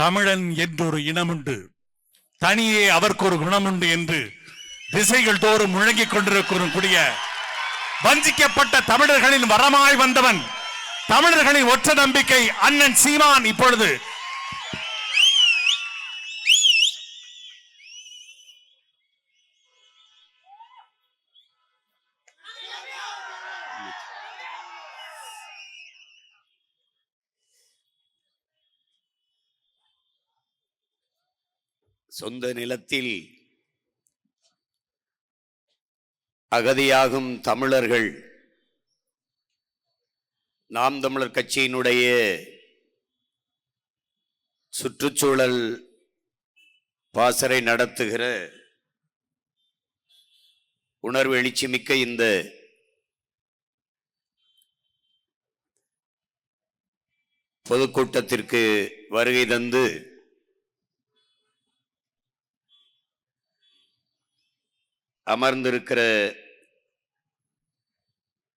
தமிழன் என்றொரு இனமுண்டு, தனியே அவருக்கு ஒரு குணமுண்டு என்று திசைகள் தோறும் முழங்கிக் கொண்டிருக்கூடிய வஞ்சிக்கப்பட்ட தமிழர்களின் வரமாய் வந்தவன், தமிழர்களின் ஒற்ற நம்பிக்கை அண்ணன் சீமான் இப்பொழுது சொந்த நிலத்தில் அகதியாகும் தமிழர்கள் நாம் தமிழர் கட்சியினுடைய சுற்றுச்சூழல் பாசறை நடத்துகிற உணர்வு எழுச்சி மிக்க இந்த பொதுக்கூட்டத்திற்கு வருகை தந்து அமர்ந்திருக்கிற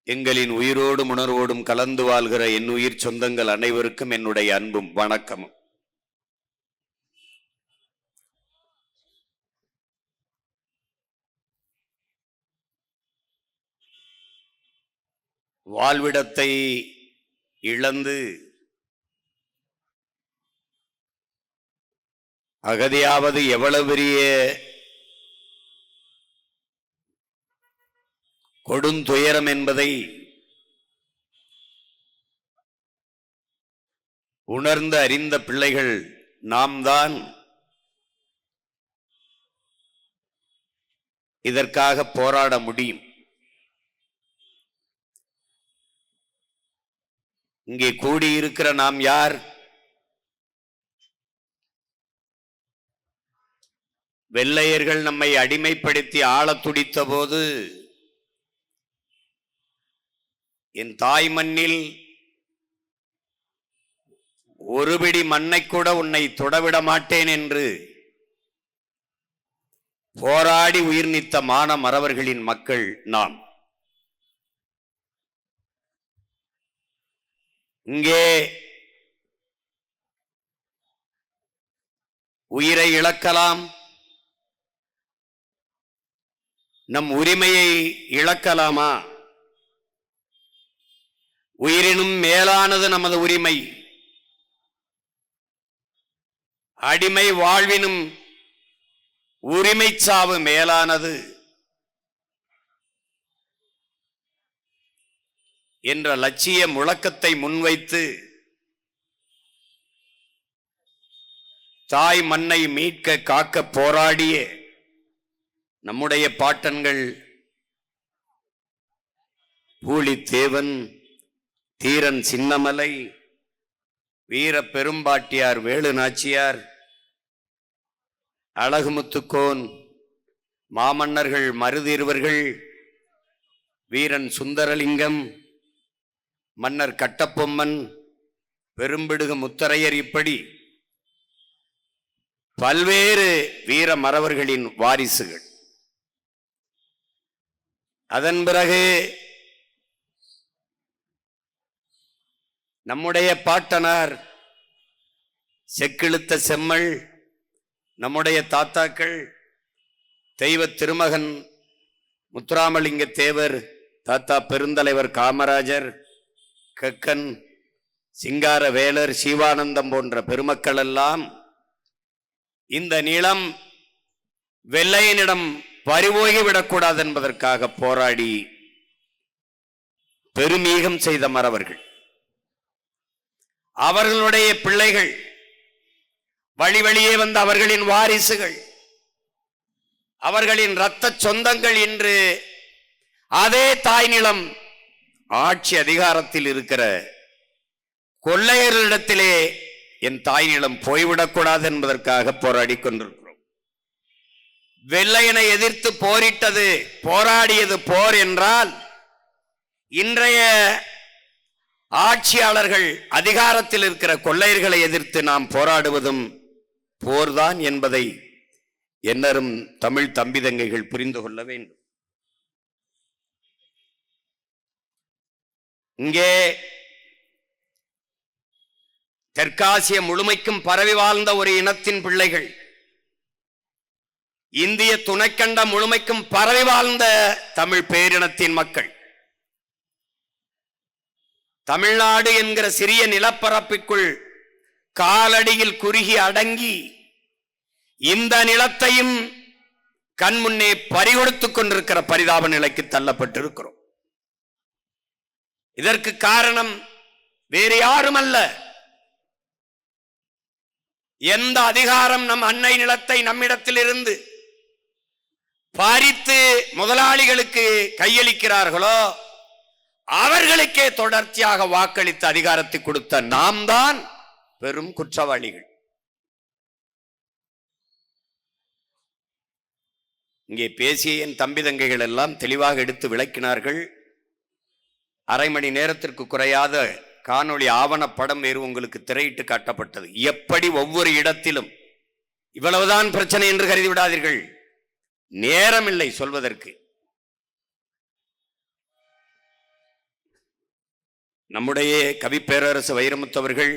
எங்களின் உயிரோடும் உணர்வோடும் கலந்து வாழ்கிற என் உயிர் சொந்தங்கள் அனைவருக்கும் என்னுடைய அன்பும் வணக்கமும். வாழ்விடத்தை இழந்து அகதியாவது எவ்வளவு பெரிய கொடுந்துயரம் என்பதை உணர்ந்து அறிந்த பிள்ளைகள் நாம் தான் இதற்காக போராட முடியும். இங்கே கூடியிருக்கிற நாம் யார்? வெள்ளையர்கள் நம்மை அடிமைப்படுத்தி ஆளத் துடித்த போது என் தாய் மண்ணில் ஒரு பிடி மண்ணை கூட உன்னை தொடவிட மாட்டேன் என்று போராடி உயிர் நீத்த மான மறவர்களின் மக்கள் நாம். இங்கே உயிரை இழக்கலாம், நம் உரிமையை இழக்கலாமா? உயிரினும் மேலானது நமது உரிமை. அடிமை வாழ்வினும் உரிமை சாவு மேலானது என்ற லட்சிய முழக்கத்தை முன்வைத்து தாய் மண்ணை மீட்க காக்க போராடிய நம்முடைய பாட்டன்கள் பூலித்தேவன், தீரன் சின்னமலை, வீர பெரும்பாட்டியார் வேலு நாச்சியார், அழகுமுத்துக்கோன், மாமன்னர்கள் மருதீர்வர்கள், வீரன் சுந்தரலிங்கம், மன்னர் கட்டபொம்மன், பெரும்பிடுகு முத்தரையர், இப்படி பல்வேறு வீர மறவர்களின் வாரிசுகள். அதன் பிறகு நம்முடைய பாட்டனார் செக்கிழுத்த செம்மல், நம்முடைய தாத்தாக்கள் தெய்வ திருமகன் முத்துராமலிங்க தேவர், தாத்தா பெருந்தலைவர் காமராஜர், கக்கன், சிங்கார வேலர், சிவானந்தம் போன்ற பெருமக்கள் எல்லாம் இந்த நிலம் வெள்ளையனிடம் பறிபோகிவிடக்கூடாது என்பதற்காக போராடி பெருமீகம் செய்த மறவர்கள். அவர்களுடைய பிள்ளைகள், வழி வழியே வந்த அவர்களின் வாரிசுகள், அவர்களின் இரத்த சொந்தங்கள் இன்று அதே தாய் நிலம் ஆட்சி அதிகாரத்தில் இருக்கிற கொள்ளையர்களிடத்திலே என் தாய் நிலம் போய்விடக்கூடாது என்பதற்காக போராடி கொண்டிருக்கிறோம். வெள்ளையனை எதிர்த்து போரிட்டது, போராடியது போர் என்றால், இன்றைய ஆட்சியாளர்கள் அதிகாரத்தில் இருக்கிற கொள்ளையர்களை எதிர்த்து நாம் போராடுவதும் போர்தான் என்பதை என்னரும் தமிழ் தம்பிதங்கைகள் புரிந்து கொள்ள வேண்டும். இங்கே தெற்காசிய முழுமைக்கும் பரவி வாழ்ந்த ஒரு இனத்தின் பிள்ளைகள், இந்திய துணைக்கண்ட முழுமைக்கும் பரவி வாழ்ந்த தமிழ் பேரினத்தின் மக்கள், தமிழ்நாடு என்கிற சிறிய நிலப்பரப்பிற்குள் காலடியில் குறுகி அடங்கி இந்த நிலத்தையும் கண்முன்னே பறிகொடுத்துக் கொண்டிருக்கிற பரிதாப நிலைக்கு தள்ளப்பட்டிருக்கிறோம். இதற்கு காரணம் வேறு யாரும் அல்ல. எந்த அதிகாரம் நம் அன்னை நிலத்தை நம்மிடத்தில் இருந்து பறித்து முதலாளிகளுக்கு கையளிக்கிறார்களோ அவர்களுக்கே தொடர்ச்சியாக வாக்களித்து அதிகாரத்தை கொடுத்த நாம் தான் பெரும் குற்றவாளிகள். இங்கே பேசிய என் தம்பி தங்கைகள் எல்லாம் தெளிவாக எடுத்து விளக்கினார்கள். அரை மணி நேரத்திற்கு குறையாத காணொளி ஆவணப்படம் வேறு உங்களுக்கு திரையிட்டு காட்டப்பட்டது. எப்படி ஒவ்வொரு இடத்திலும் இவ்வளவுதான் பிரச்சனை என்று கருதி விடாதீர்கள், நேரமில்லை சொல்வதற்கு. நம்முடைய கவி பேரரசு வைரமுத்து அவர்கள்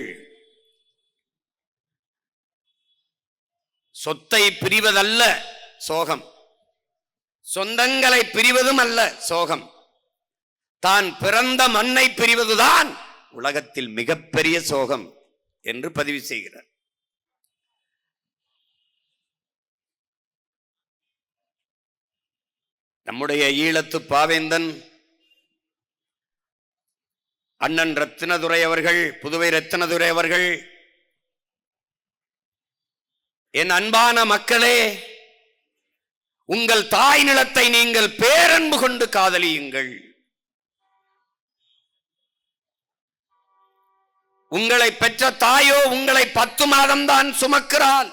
சொத்தை பிரிவதல்ல சோகம், சொந்தங்களை பிரிவதும் அல்ல சோகம், தான் பிறந்த மண்ணை பிரிவதுதான் உலகத்தில் மிகப்பெரிய சோகம் என்று பதிவு செய்கிறார். நம்முடைய ஈழத்து பாவேந்தன் அண்ணன் ரத்தினதுரை அவர்கள், புதுவை ரத்தினதுரை அவர்கள், என் அன்பான மக்களே, உங்கள் தாய் நிலத்தை நீங்கள் பேரன்பு கொண்டு காதலியுங்கள். உங்களை பெற்ற தாயோ உங்களை 10 மாதம்தான் சுமக்கிறாள்.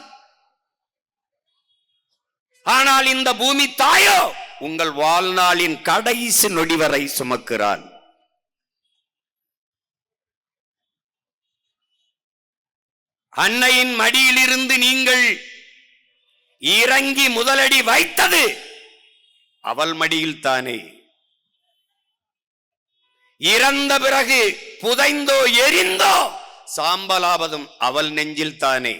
ஆனால் இந்த பூமி தாயோ உங்கள் வாழ்நாளின் கடைசி நொடி வரை சுமக்கிறாள். அன்னையின் மடியிலிருந்து நீங்கள் இறங்கி முதலடி வைத்தது அவள் மடியில் தானே. இறந்த பிறகு புதைந்தோ எரிந்தோ சாம்பலாவதும் அவள் நெஞ்சில் தானே.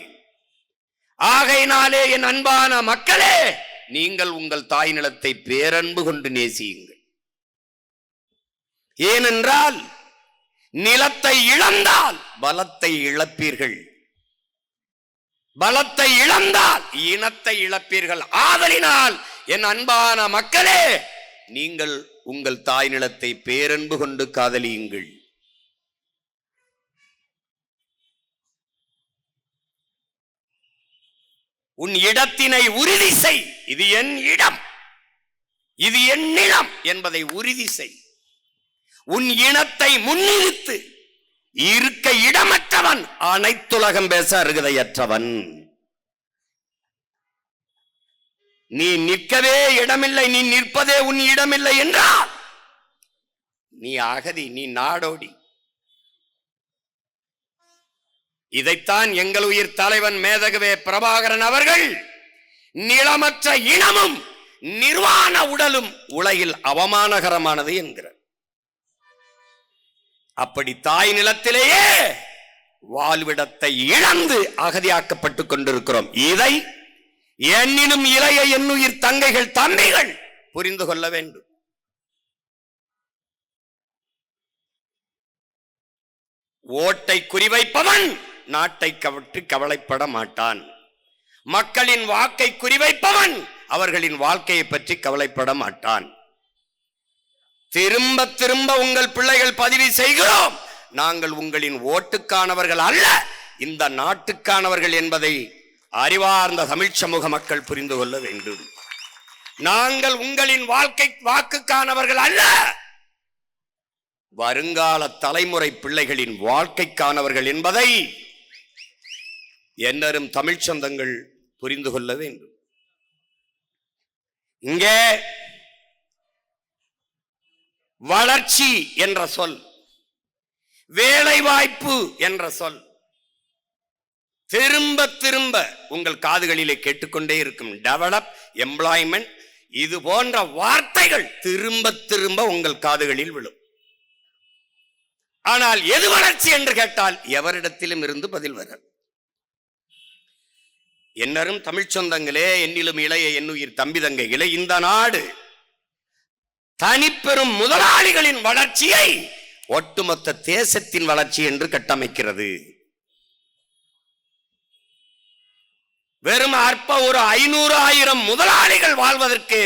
ஆகையினாலே என் அன்பான மக்களே, நீங்கள் உங்கள் தாய் நிலத்தை பேரன்பு கொண்டு நேசியுங்கள். ஏனென்றால் நிலத்தை இழந்தால் பலத்தை இழப்பீர்கள், பலத்தை இழந்தால் இனத்தை இழப்பீர்கள். ஆதலினால் என் அன்பான மக்களே, நீங்கள் உங்கள் தாய் நிலத்தை பேரன்பு கொண்டு காதலியுங்கள். உன் இடத்தினை உறுதி செய். இது என் இடம், இது என் நிலம் என்பதை உறுதி செய். உன் இனத்தை முன்னிறுத்து. இருக்க இடமற்றவன் அனைத்துலகம் பேச அருகதையற்றவன். நீ நிற்கவே இடமில்லை, நீ நிற்பதே உன் இடமில்லை என்றால் நீ அகதி, நீ நாடோடி. இதைத்தான் எங்கள் உயிர் தலைவன் மேதகவே பிரபாகரன் அவர்கள் நிலமற்ற இனமும் நிர்வாண உடலும் உலகில் அவமானகரமானது என்கிறார். அப்படி தாய் நிலத்திலேயே வாழ்விடத்தை இழந்து அகதியாக்கப்பட்டுக் கொண்டிருக்கிறோம். இதை என்னினும் இளைய என்னுயிர் தங்கைகள் தம்பிகள் புரிந்து கொள்ள வேண்டும். ஓட்டை குறிவைப்பவன் நாட்டை கவற்றி கவலைப்பட மாட்டான். மக்களின் வாக்கை குறிவைப்பவன் அவர்களின் வாழ்க்கையை பற்றி கவலைப்பட மாட்டான். திரும்ப திரும்ப உங்கள் பிள்ளைகள் பதிவு செய்கிறோம், நாங்கள் உங்களின் ஓட்டுக்கானவர்கள் அல்ல, இந்த நாட்டுக்கானவர்கள் என்பதை அறிவார்ந்த தமிழ் சமூக மக்கள் புரிந்து கொள்ள வேண்டும். நாங்கள் உங்களின் வாக்குக்கானவர்கள் அல்ல, வருங்கால தலைமுறை பிள்ளைகளின் வாழ்க்கைக்கானவர்கள் என்பதை என்னரும் தமிழ் சொந்தங்கள் புரிந்து கொள்ள வேண்டும். இங்கே வளர்ச்சி என்ற சொல், வேலை வாய்ப்பு என்ற சொல் திரும்ப திரும்ப உங்கள் காதுகளிலே கேட்டுக்கொண்டே இருக்கும். டெவலப், எம்ப்ளாய்மெண்ட், இது போன்ற வார்த்தைகள் திரும்ப திரும்ப உங்கள் காதுகளில் விழும். ஆனால் எது வளர்ச்சி என்று கேட்டால் எவரிடத்திலும் இருந்து பதில் வர. என்னரும் தமிழ் சொந்தங்களே, என்னிலும் இளைய என்னுயிர் தம்பி தங்கைகளே, இந்த நாடு தனிப்பெரும் முதலாளிகளின் வளர்ச்சியை ஒட்டுமொத்த தேசத்தின் வளர்ச்சி என்று கட்டமைக்கிறது. வெறும் அற்ப ஒரு 500,000 முதலாளிகள் வாழ்வதற்கு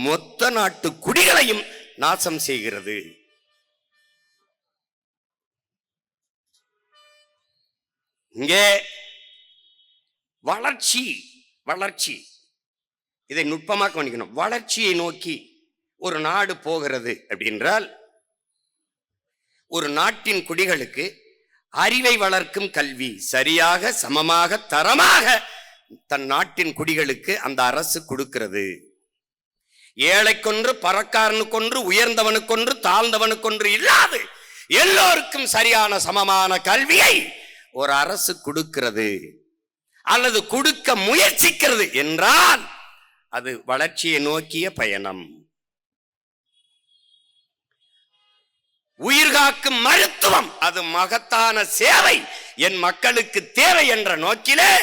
மொத்த நாட்டு குடிகளையும் நாசம் செய்கிறது. இங்கே வளர்ச்சி வளர்ச்சி இதை நுட்பமாக கவனிக்கணும். வளர்ச்சியை நோக்கி ஒரு நாடு போகிறது அப்படின்றால், ஒரு நாட்டின் குடிகளுக்கு அறிவை வளர்க்கும் கல்வி சரியாக சமமாக தரமாக தன் நாட்டின் குடிகளுக்கு அந்த அரசு கொடுக்கிறது. ஏழைக்கொன்று பணக்காரனுக்கொன்று உயர்ந்தவனுக்கொன்று தாழ்ந்தவனுக்கொன்று இல்லாது எல்லோருக்கும் சரியான சமமான கல்வியை ஒரு அரசு கொடுக்கிறது அல்லது கொடுக்க முயற்சிக்கிறது என்றால் அது வளர்ச்சியை நோக்கிய பயணம். உயிர்காக்கும் மருத்துவம் அது மகத்தான சேவை, என் மக்களுக்கு தேவை என்ற நோக்கிலே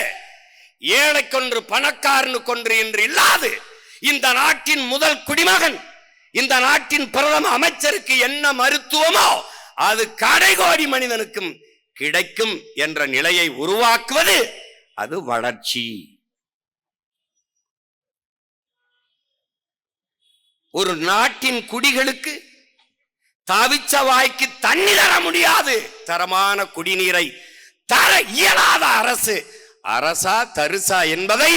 ஏழைக்கொன்று பணக்காரனுக்கொன்று என்று இல்லாது இந்த நாட்டின் முதல் குடிமகன், இந்த நாட்டின் பிரதம அமைச்சருக்கு என்ன மருத்துவமோ அது கடைகோடி மனிதனுக்கும் கிடைக்கும் என்ற நிலையை உருவாக்குவது அது வளர்ச்சி. ஒரு நாட்டின் குடிகளுக்கு தவிச்ச வாய்க்கு தண்ணி தர முடியாது, தரமான குடிநீரை தர இயலாத அரசு அரசா தரிசா என்பதை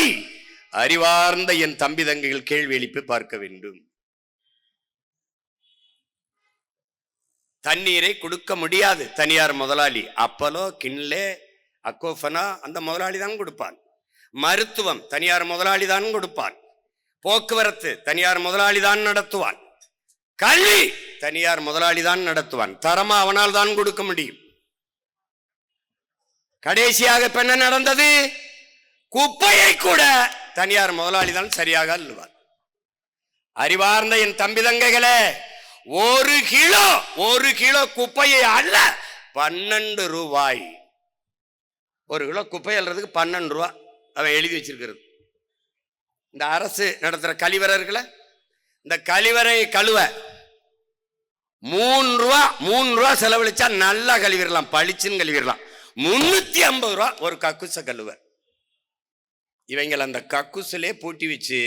அறிவார்ந்த என் தம்பி தங்கைகள் கேள்வி எழுப்பி பார்க்க வேண்டும். தண்ணீரை கொடுக்க முடியாது தனியார் முதலாளி. அப்பலோ, கின்லே, அக்கோஃபனா அந்த முதலாளி தான் கொடுப்பான். மருத்துவம் தனியார் முதலாளி தான் கொடுப்பான். போக்குவரத்து தனியார் முதலாளி தான் நடத்துவான். கல்வி தனியார் முதலாளி தான் நடத்துவான். தரமா அவனால் தான் கொடுக்க முடியும். கடைசியாக என்ன நடந்தது? குப்பையை கூட தனியார் முதலாளி தான் சரியாக அள்ளுவார். அறிவார்ந்த என் தம்பி தங்கைகளே, ஒரு கிலோ குப்பையை அல்ல 12 ரூபாய். ஒரு கிலோ குப்பை அள்ளுறதுக்கு 12 ரூபா அவன் எழுதி வச்சிருக்கிறது. இந்த அரசு நடத்துற கழிவறை இருக்குல்ல, இந்த கழிவறை கழுவ 3 ரூபா செலவழிச்சா நல்லா கழுவிடலாம், பளிச்சுன்னு கழுவிடலாம். 350 ரூபா ஒரு கக்குச கழுவ. இவங்க அந்த கக்குசிலே பூட்டி வச்சு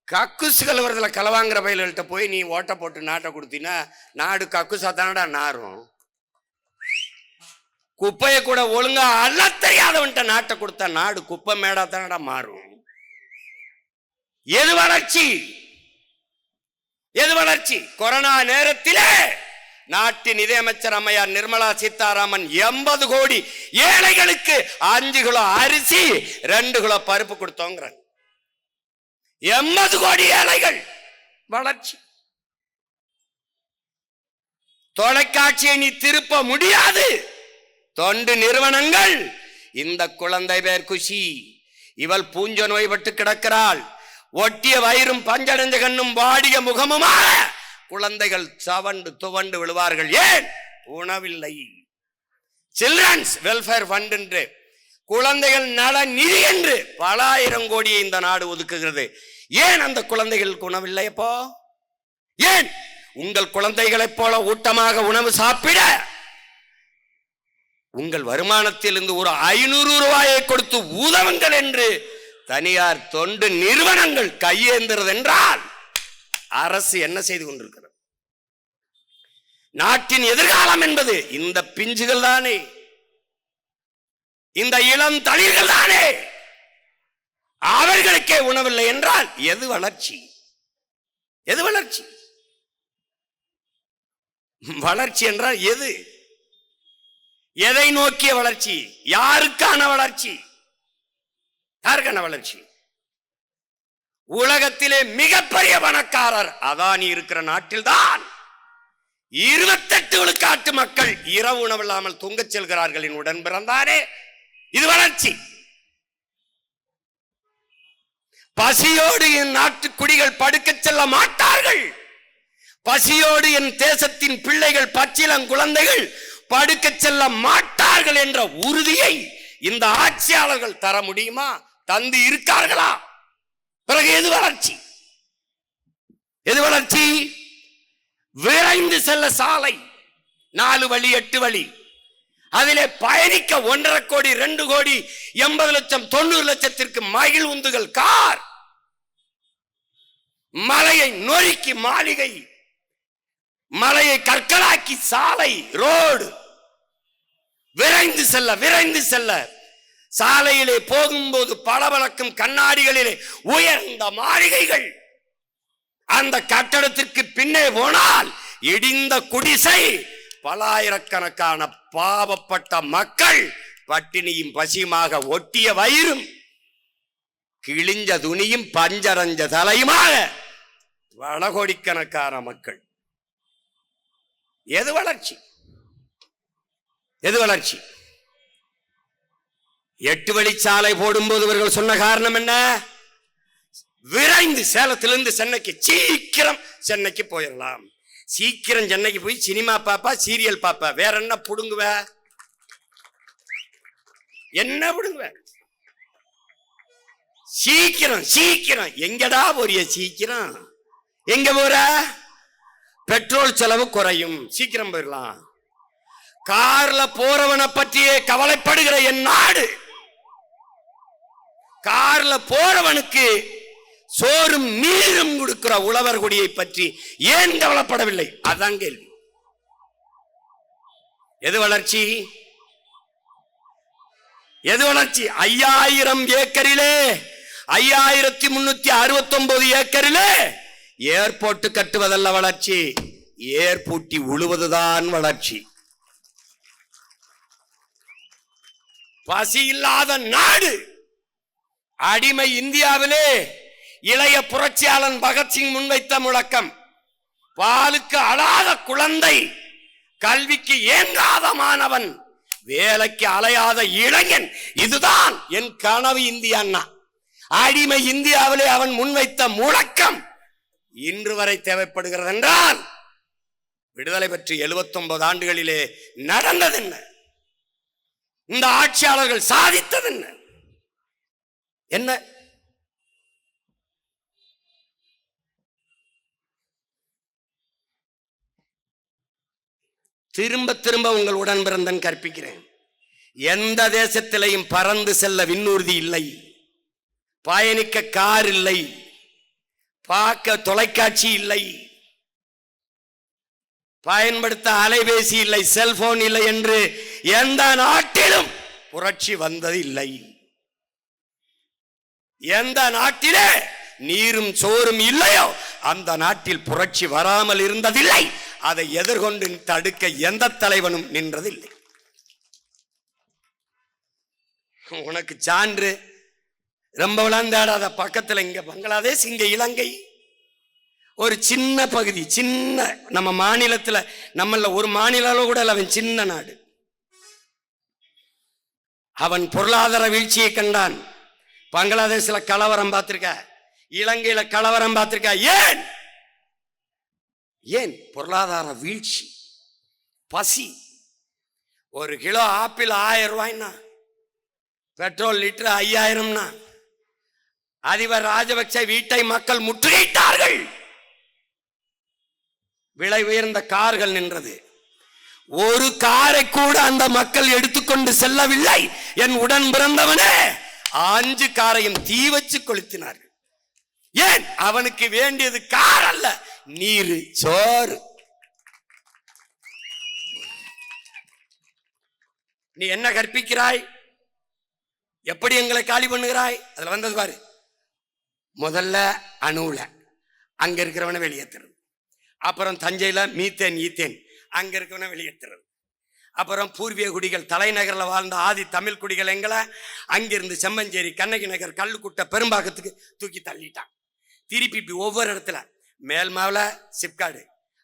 கக்குசு கழுவுறதுல களவாங்கிற பயில்கள்கிட்ட போய் நீ ஓட்ட போட்டு நாட்டை கொடுத்தீங்கன்னா நாடு கக்குசா தானடா நாரும். குப்பையை கூட ஒழுங்கா அள்ள தெரியாதவன்ட்ட நாட்டை கொடுத்தா நாடு குப்பை மேடா தானடா மாறும். எது வளர்ச்சி? எது வளர்ச்சி? கொரோனா நேரத்திலே நாட்டின் நிதியமைச்சர் அம்மையார் நிர்மலா சீதாராமன் 80 கோடி ஏழைகளுக்கு 5 கிலோ அரிசி 2 கிலோ பருப்பு கொடுத்தோங்கிறாங்க. 80 கோடி ஏழைகள். வளர்ச்சி. தொலைக்காட்சியை நீ திருப்ப முடியாது. தொண்டு நிறுவனங்கள் இந்த குழந்தை பேர் குஷி, இவள் பூஞ்ச நோய்பட்டு கிடக்கிறாள், ஒட்டிய வயிறும் பஞ்சடைஞ்ச கண்ணும் வாடிய முகமுமாக குழந்தைகள் சவண்டு துவண்டு விழுவார்கள். ஏன்? உணவில்லை. சில்ட்ரன்ஸ் வெல்ஃபேர் ஃபண்ட் என்று, குழந்தைகள் நல நிதி என்று பல ஆயிரம் கோடியை இந்த நாடு ஒதுக்குகிறது. ஏன் அந்த குழந்தைகளுக்கு உணவில்லை? அப்போ ஏன்? உங்கள் குழந்தைகளைப் போல ஊட்டமாக உணவு சாப்பிட உங்கள் வருமானத்தில் இருந்து ஒரு 500 ரூபாயை கொடுத்து உதவுங்கள் என்று தனியார் தொண்டு நிறுவனங்கள் கையேந்துறது என்றால் அரசு என்ன செய்து கொண்டிருக்கிறது? நாட்டின் எதிர்காலம் என்பது இந்த பிஞ்சுகள் தானே, இந்த இளம் தளிர்கள் தானே. அவர்களுக்கே உணவில்லை என்றால் எது வளர்ச்சி? எது வளர்ச்சி? வளர்ச்சி என்றால் எது? எதை நோக்கிய வளர்ச்சி? யாருக்கான வளர்ச்சி? யாருக்கான வளர்ச்சி? உலகத்திலே மிகப்பெரிய பணக்காரர் அதானி இருக்கிற நாட்டில்தான் 28 விழுக்காட்டு மக்கள் இரவு உணவில்லாமல் தூங்கச் செல்கிறார்கள். உடன் பிறந்தாரே, இது வளர்ச்சி. பசியோடு என் நாட்டு குடிகள் படுக்க செல்ல மாட்டார்கள். பசியோடு என் தேசத்தின் பிள்ளைகள், பச்சிளங்குழந்தைகள் படுக்க செல்ல மாட்டார்கள் என்ற உறுதியை இந்த ஆட்சியாளர்கள் தர முடியுமா? தந்து இருக்கார்களா? பிறகு எது வளர்ச்சி? எது வளர்ச்சி? விரைந்து செல்ல சாலை 4 வழி 8 வழி, அதிலே பயணிக்க 1.5 கோடி 2 கோடி 80 லட்சம் 90 லட்சத்திற்கு மகிழ் உந்துகள் கார், மலையை நொறுக்கி மாளிகை, மலையை கற்களாக்கி சாலை ரோடு, விரைந்து செல்ல விரைந்து செல்ல. சாலையிலே போகும்போது பளபளக்கும் கண்ணாடிகளிலே உயர்ந்த மாளிகைகள், அந்த கட்டடத்திற்கு பின்னே போனால் இடிந்த குடிசை, பலாயிரக்கணக்கான பாவப்பட்ட மக்கள் பட்டினியும் பசியுமாக, ஒட்டிய வயிறும் கிழிஞ்ச துணியும் பஞ்சரஞ்ச தலையுமாக பல கோடிக்கணக்கான மக்கள். எது வளர்ச்சி? எது வளர்ச்சி? 8 வழிச்சாலை போடும்போது இவர்கள் சொன்ன காரணம் என்ன? விரைந்து சேலத்திலிருந்து சென்னைக்கு, சீக்கிரம் சென்னைக்கு போயிடலாம். சீக்கிரம் சென்னைக்கு போய் சினிமா பாப்பா, சீரியல் பாப்பா, வேற என்ன புடுங்குவ? என்ன புடுங்குவ? சீக்கிரம் சீக்கிரம். எங்கடா போறிய? சீக்கிரம் எங்க போற? பெட்ரோல் செலவு குறையும், சீக்கிரம் போயிடலாம். கார்ல போறவனை பற்றியே கவலைப்படுகிற என் நாடு, கார்ல போறவனுக்கு சோறும் நீரும் கொடுக்கிற உழவர் குடியை பற்றி ஏன் கவலைப்படவில்லை? அதான் கேள்வி. எது வளர்ச்சி? எது வளர்ச்சி? 5000 ஏக்கரிலே 5369 ஏக்கரிலே ஏர்போர்ட் கட்டுவதல்ல வளர்ச்சி, ஏர்பூட்டி உழுவதுதான் வளர்ச்சி. பசி இல்லாத நாடு. அடிமை இந்தியாவிலே இளைய புரட்சியாளன் பகத்சிங் முன்வைத்த முழக்கம், பாலுக்கு அழாத குழந்தை, கல்விக்கு ஏங்காத மாணவன், வேலைக்கு அலையாத இளைஞன், இதுதான் என் கனவு இந்தியா. அடிமை இந்தியாவிலே அவன் முன்வைத்த முழக்கம் இன்று வரை தேவைப்படுகிறது என்றால், விடுதலை பெற்று 79 ஆண்டுகளிலே நடந்தது என்ன? இந்த ஆட்சியாளர்கள் சாதித்தது என்ன? என்ன? திரும்ப திரும்ப உங்கள் உடன் பிறந்தன் கற்பிக்கிறேன். எந்த தேசத்திலையும் பறந்து செல்ல விண்ணூர்தி இல்லை, பயணிக்க கார் இல்லை, பார்க்க தொலைக்காட்சி இல்லை, பயன்படுத்த அலைபேசி இல்லை, செல்போன் இல்லை என்று எந்த நாட்டிலும் புரட்சி வந்தது இல்லை. எந்த நாட்டிலே நீரும் சோறும் இல்லையோ அந்த நாட்டில் புரட்சி வராமல் இருந்ததில்லை. அதை எதிர்கொண்டு தடுக்க எந்த தலைவனும் நின்றதில்லை. உனக்கு சான்று ரொம்ப விளந்தாடாத பக்கத்தில் இங்க பங்களாதேஷ், இங்க இலங்கை, ஒரு சின்ன பகுதி, சின்ன நம்ம மாநிலத்தில், நம்மள ஒரு மாநிலம் கூட இல்லை, அவன் சின்ன நாடு. அவன் பொருளாதார வீழ்ச்சியை கண்டான். பங்களாதேஷ்ல கலவரம் பார்த்திருக்க, இலங்கையில கலவரம் பார்த்திருக்க. ஏன்? ஏன்? பொருளாதார வீழ்ச்சி, பசி. 1 கிலோ ஆப்பிள் 1000 ரூபாய்னா, பெட்ரோல் லிட்டர் 5000னா, அதிபர் ராஜபக்ச வீட்டை மக்கள் முற்றுகையிட்டார்கள். விலை உயர்ந்த கார்கள் நின்றது. ஒரு காரை கூட அந்த மக்கள் எடுத்துக்கொண்டு செல்லவில்லை. என் உடன் பிறந்தவனே 5 காரையும் தீ வச்சு கொளுத்தினார்கள். ஏன்? அவனுக்கு வேண்டியது கார் அல்ல, நீர், சோறு. நீ என்ன கற்பிக்கிறாய்? எப்படி எங்களை காலி பண்ணுகிறாய்? அதுல வந்தது பாரு. முதல்ல அணுல அங்க இருக்கிறவனை வெளியேற்றுறது, அப்புறம் தஞ்சையில மீத்தேன் ஈத்தேன் அங்க இருக்கிறவனை வெளியேற்றுறது, அப்புறம் பூர்வீக குடிகள் தலைநகரில் வாழ்ந்த ஆதி தமிழ் குடிகள் எங்களை அங்கிருந்து செம்மஞ்சேரி, கண்ணகி நகர், கல்லுக்குட்டை, பெரும்பாக்கத்துக்கு தூக்கி தள்ளிட்டான். திருப்பி இப்படி ஒவ்வொரு இடத்துல, மேல்மாவில் சிப்காடு,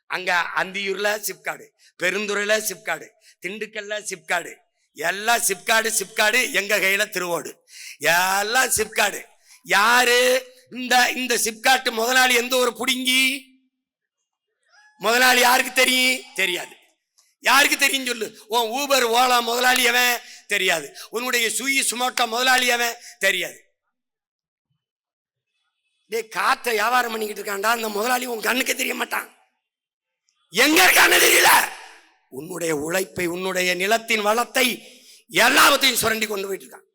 அங்க அந்தியூர்ல சிப்காடு, பெருந்துறையில சிப்காடு, திண்டுக்கல்ல சிப்காடு, எல்லாம் சிப்காடு. சிப்காடு எங்க கையில திருவோடு, எல்லாம் சிப்காடு. யாரு? இந்த சிப்காட் முதலாளி எந்த ஒரு புடுங்கி முதலாளி யாருக்கு தெரியும்? தெரியாது. யாருக்கு தெரியும் சொல்லு? உன் ஊபர் ஓலா முதலாளி அவன் தெரியாது. உன்னுடைய சுயி சுமோட்டோ முதலாளி அவன் தெரியாது. டே காற்றை வியாபாரம் பண்ணிக்கிட்டு இருக்காண்டா அந்த முதலாளி உன் கண்ணுக்கு தெரிய மாட்டான். எங்க இருக்கான்னு தெரியல. உன்னுடைய உழைப்பை, உன்னுடைய நிலத்தின் வளத்தை எல்லாவற்றையும் சுரண்டி கொண்டு போயிட்டு இருக்கான்.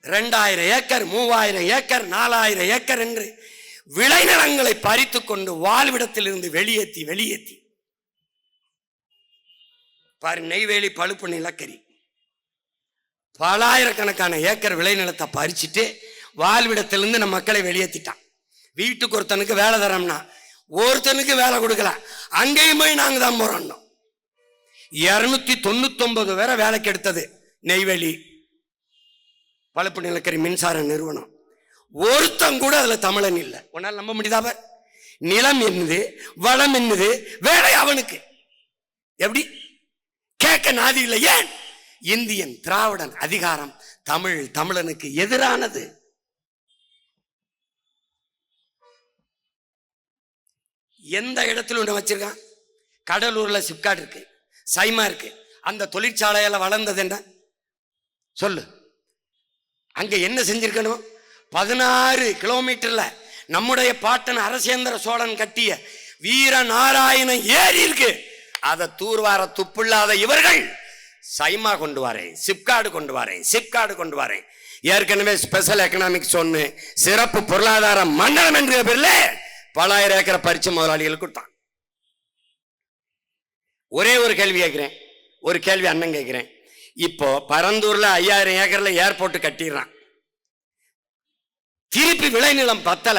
2000 ஏக்கர் 3000 ஏக்கர் 4000 ஏக்கர் என்று விளைநிலங்களை பறித்து கொண்டு வாழ்விடத்தில் இருந்து வெளியேற்றி பாரு. நெய்வேலி பழுப்பு நிலக்கரி பலாயிரக்கணக்கான ஏக்கர் விளைநிலத்தை பறிச்சுட்டு வாழ்விடத்திலிருந்து நம்ம மக்களை வெளியேற்றிட்டான். வீட்டுக்கு ஒருத்தனுக்கு வேலை தரோம்னா ஒருத்தனுக்கு வேலை கொடுக்கல, அங்கேயும் போய் நாங்க தான் போறோம். 299 பேரை வேலைக்கு எடுத்தது நெய்வேலி பழுப்பு நிலக்கரி மின்சார நிறுவனம். ஒருத்தன் கூட அதுல தமிழன் இல்லை. உன்னால் நம்ப முடியுதா? நிலம் என்னது, வளம் என்னது, வேலை அவனுக்கு. எப்படி கேட்க நாதி இல்லை. ஏன்? இந்தியன் திராவிடன் அதிகாரம் தமிழனுக்கு எதிரானது. எந்த இடத்துல ஒன்று வச்சிருக்கான்? கடலூர்ல சிப்காட் இருக்கு, சைமா இருக்கு. அந்த தொழிற்சாலையில வளர்ந்தது என்ன சொல்லு? அங்க என்ன செஞ்சிருக்கணும்? 16 கிலோமீட்டர்ல நம்முடைய பாட்டன் அரசேந்திர சோழன் கட்டிய வீரநாராயண ஏரி இருக்கு. அதை தூர்வார துப்புள்ளாத இவர்கள் சைமா கொண்டு வரேன், சிப்காடு கொண்டு வரேன். ஏற்கனவே ஸ்பெஷல் எக்கனாமிக் சொன்னு சிறப்பு பொருளாதார மண்டலம் என்ற பேர்ல பலாயிரம் ஏக்கரை பறிச்சு முதலாளிகளுக்கு கொடுத்தான். ஒரே ஒரு கேள்வி கேட்கிறேன், ஒரு கேள்வி அண்ணன் கேட்கிறேன். இப்போ பரந்தூர்ல 5000 ஏக்கர்ல ஏர்போர்ட் கட்டிடுறான். திருப்பி விளைநிலம் பத்தல,